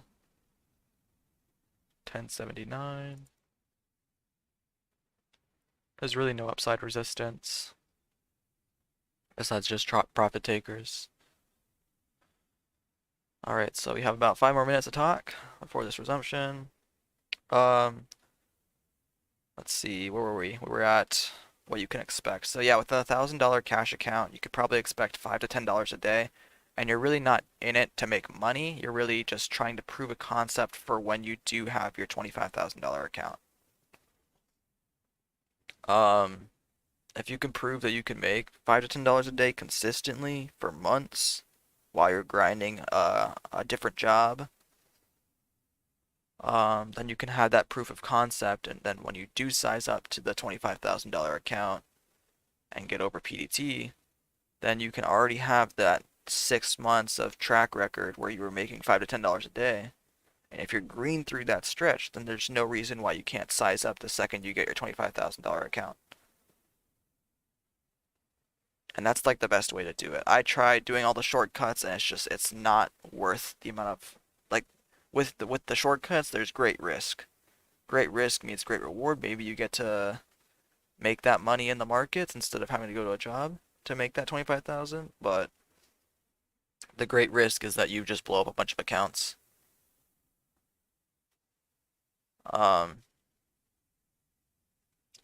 1079. There's really no upside resistance. Besides just profit takers. Alright, so we have about 5 more minutes to talk before this resumption. Let's see, where were we? We were at what you can expect. So yeah, with a $1,000 cash account, you could probably expect $5 to $10 a day. And you're really not in it to make money. You're really just trying to prove a concept for when you do have your $25,000 account. If you can prove that you can make $5 to $10 a day consistently for months while you're grinding a different job, then you can have that proof of concept, and then when you do size up to the $25,000 account and get over PDT, then you can already have that 6 months of track record where you were making $5 to $10 a day. And if you're green through that stretch, then there's no reason why you can't size up the second you get your $25,000 account. And that's like the best way to do it. I tried doing all the shortcuts, and it's not worth the amount of, like, with the shortcuts, there's great risk. Great risk means great reward. Maybe you get to make that money in the markets instead of having to go to a job to make that 25,000, but the great risk is that you just blow up a bunch of accounts.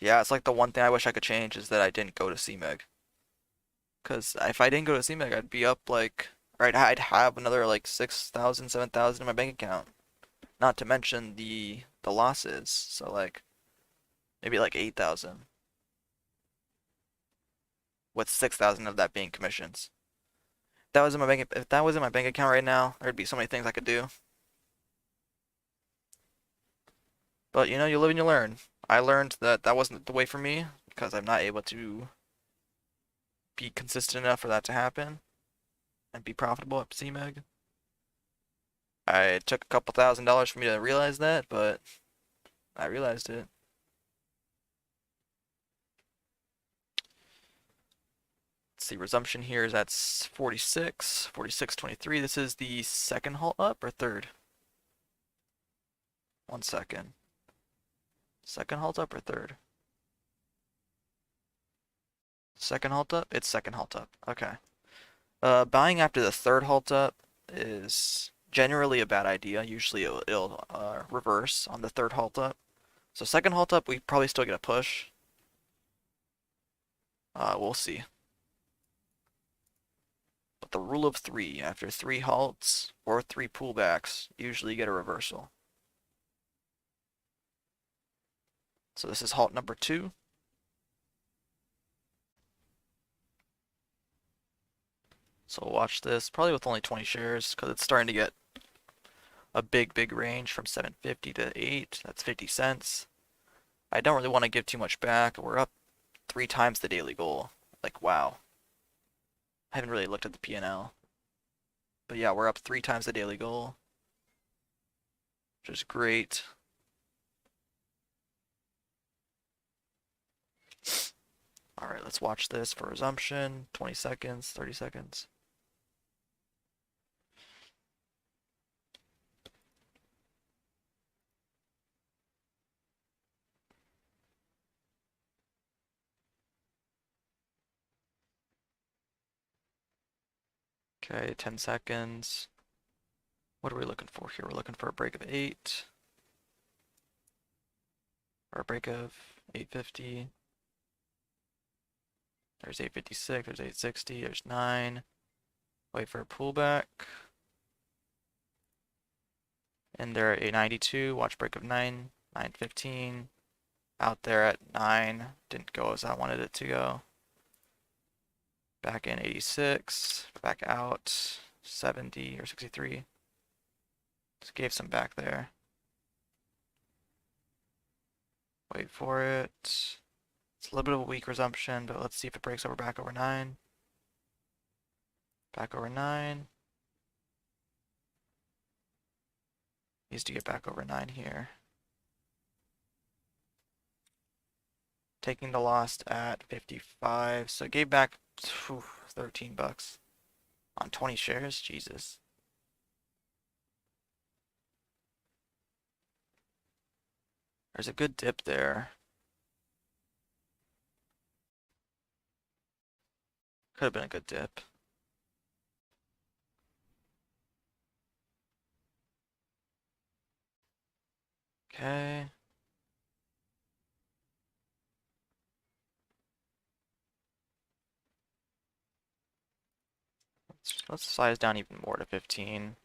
Yeah, it's like the one thing I wish I could change is that I didn't go to CMEG. Because if I didn't go to CMEG, I'd be up like, or I'd have another like 6,000, 7,000 in my bank account. Not to mention the losses. So like, maybe like 8,000. With 6,000 of that being commissions. If that was in my bank account right now, there'd be so many things I could do. But you know, you live and you learn. I learned that that wasn't the way for me because I'm not able to be consistent enough for that to happen and be profitable at CMEG. It took a couple $1,000s for me to realize that, but I realized it. Let's see, resumption here is at 46, 46.23. This is the second halt up or third? 1 second. Second halt up or third? Second halt up? It's second halt up. Okay. Buying after the third halt up is generally a bad idea. Usually it'll reverse on the third halt up. So second halt up, we probably still get a push. We'll see. But the rule of 3, after 3 halts or 3 pullbacks, usually get a reversal. So this is halt number 2. So we'll watch this, probably with only 20 shares, because it's starting to get a big range from 750 to 8. That's 50 cents. I don't really want to give too much back. We're up 3 times the daily goal. Like, wow. I haven't really looked at the P&L. But yeah, we're up 3 times the daily goal, which is great. Alright, let's watch this for resumption. 20 seconds, 30 seconds. Okay, 10 seconds. What are we looking for here? We're looking for a break of 8. Or a break of 850. There's 856, there's 860, there's 9. Wait for a pullback. And they're at 892, watch break of 9, 915. Out there at 9, didn't go as I wanted it to go. Back in 86, back out 70 or 63. Just gave some back there. Wait for it. It's a little bit of a weak resumption, but let's see if it breaks over back over 9. Back over 9. Needs to get back over 9 here. Taking the loss at 55, so it gave back 13 bucks on 20 shares. Jesus. There's a good dip there. Could have been a good dip. Okay. Let's size down even more to 15.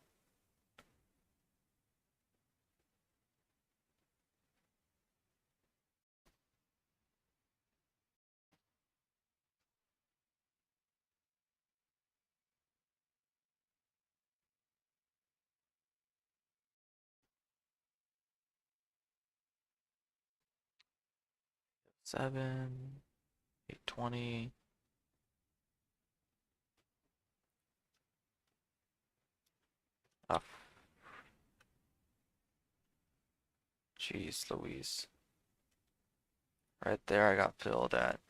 Seven, 820. Oh, jeez Louise. Right there I got filled at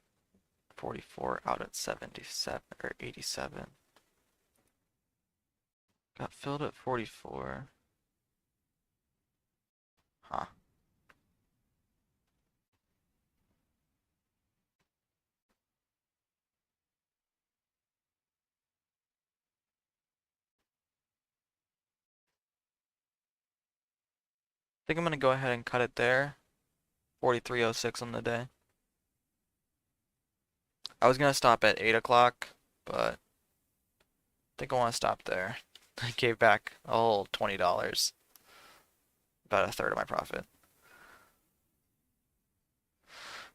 44, out at 77 or 87. Got filled at 44. Huh. I think I'm gonna go ahead and cut it there. 43.06 on the day. I was gonna stop at 8 o'clock, but I think I want to stop there. I gave back a whole $20. About a third of my profit.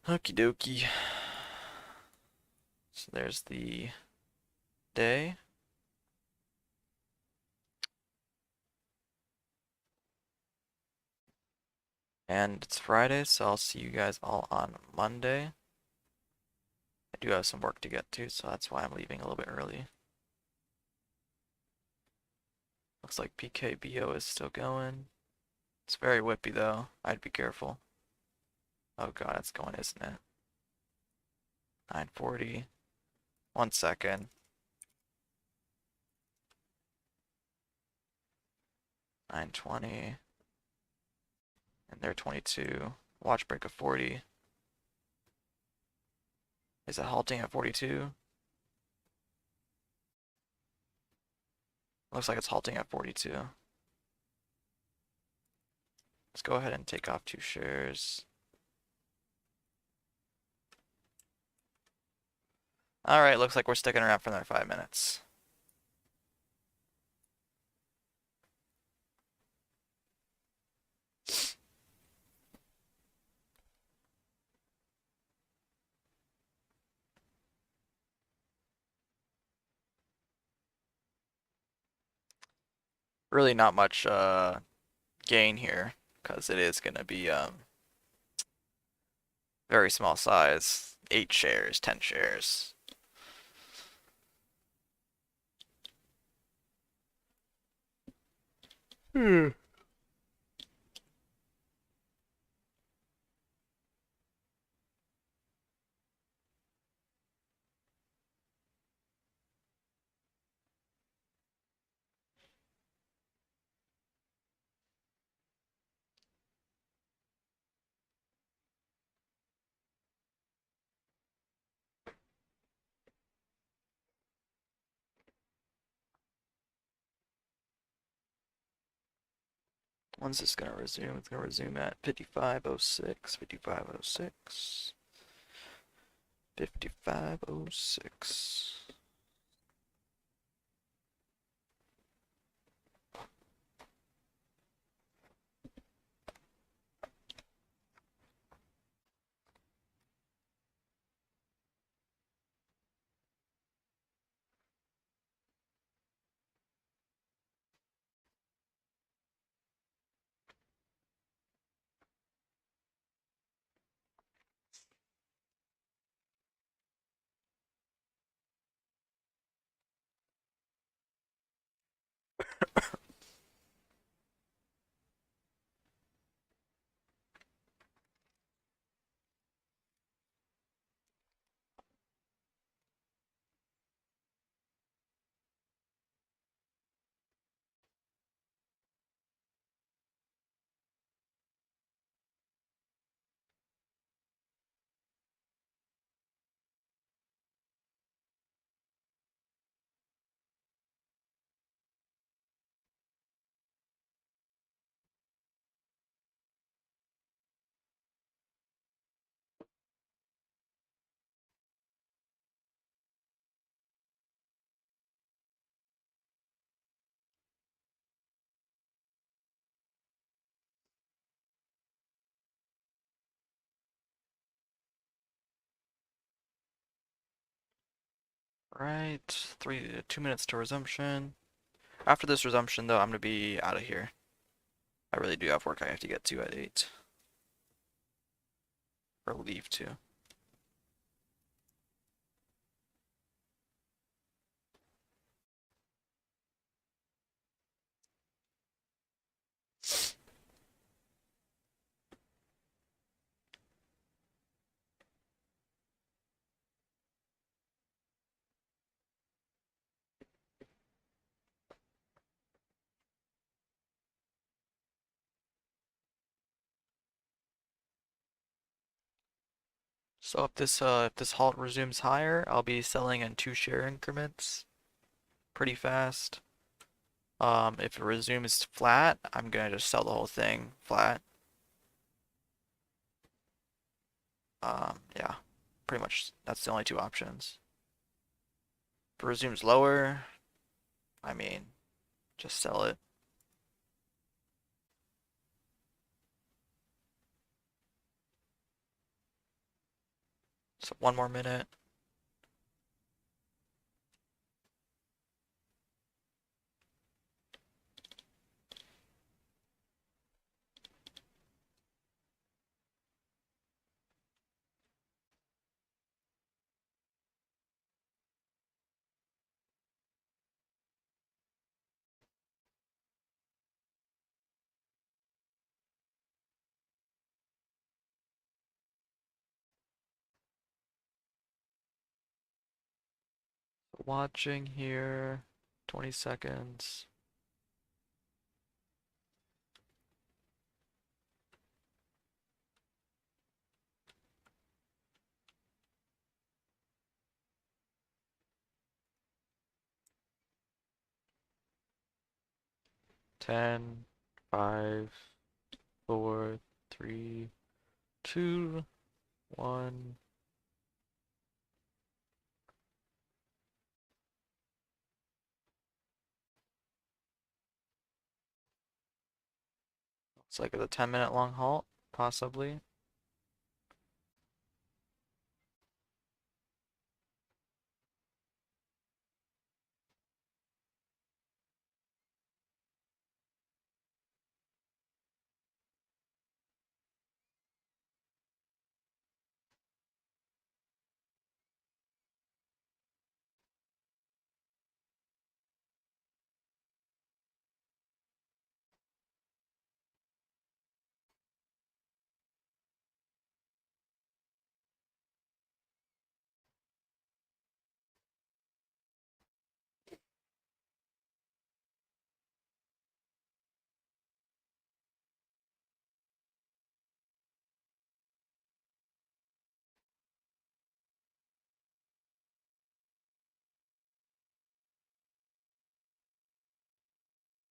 Okie dokie. So there's the day. And it's Friday, so I'll see you guys all on Monday. I do have some work to get to, so that's why I'm leaving a little bit early. Looks like PKBO is still going. It's very whippy though. I'd be careful. Oh god, it's going, isn't it? 940. 1 second. 920. And they're 22. Watch break of 40. Is it halting at 42? Looks like it's halting at 42. Let's go ahead and take off 2 shares. Alright, looks like we're sticking around for another 5 minutes. Really not much gain here, because it is going to be very small size. 8 shares, 10 shares. When's this gonna resume? It's gonna resume at 55:06, 55:06, 55:06. Right, 2 minutes to resumption. After this resumption, though, I'm gonna be out of here. I really do have work I have to get to at 8. Or leave to. So if this halt resumes higher, I'll be selling in 2 share increments pretty fast. If it resumes flat, I'm gonna just sell the whole thing flat. Yeah, pretty much that's the only 2 options. If it resumes lower, I mean, just sell it. So 1 more minute. Watching here, 20 seconds. 10, 5, 4, 3, 2, 1. It's like a 10-minute long halt, possibly.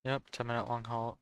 Yep, 10-minute long halt.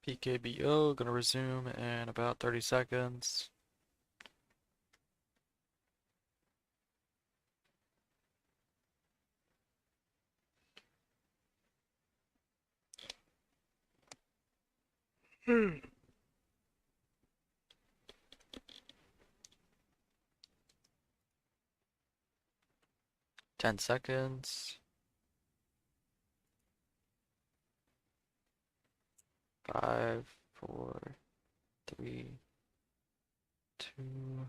PKBO, gonna resume in about 30 seconds. Hmm. 10 seconds. 5, 4, 3, 2.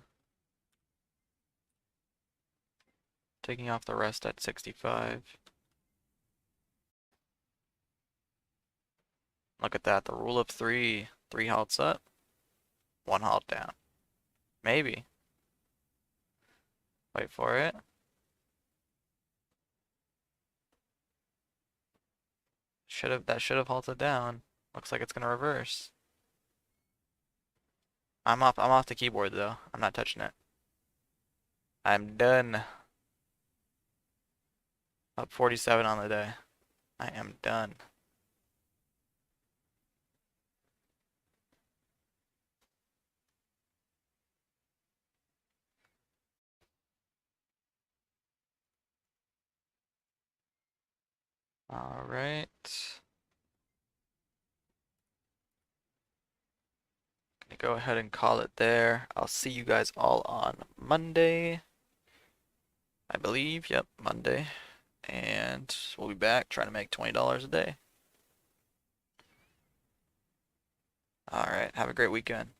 Taking off the rest at 65. Look at that, the rule of 3. 3 halts up, 1 halt down. Maybe. Wait for it. That should have halted down. Looks like it's gonna reverse. I'm off the keyboard though. I'm not touching it. I'm done. Up 47 on the day. I am done. All right. Gonna go ahead and call it there. I'll see you guys all on Monday. I believe, yep, Monday. And we'll be back trying to make $20 a day. All right, have a great weekend.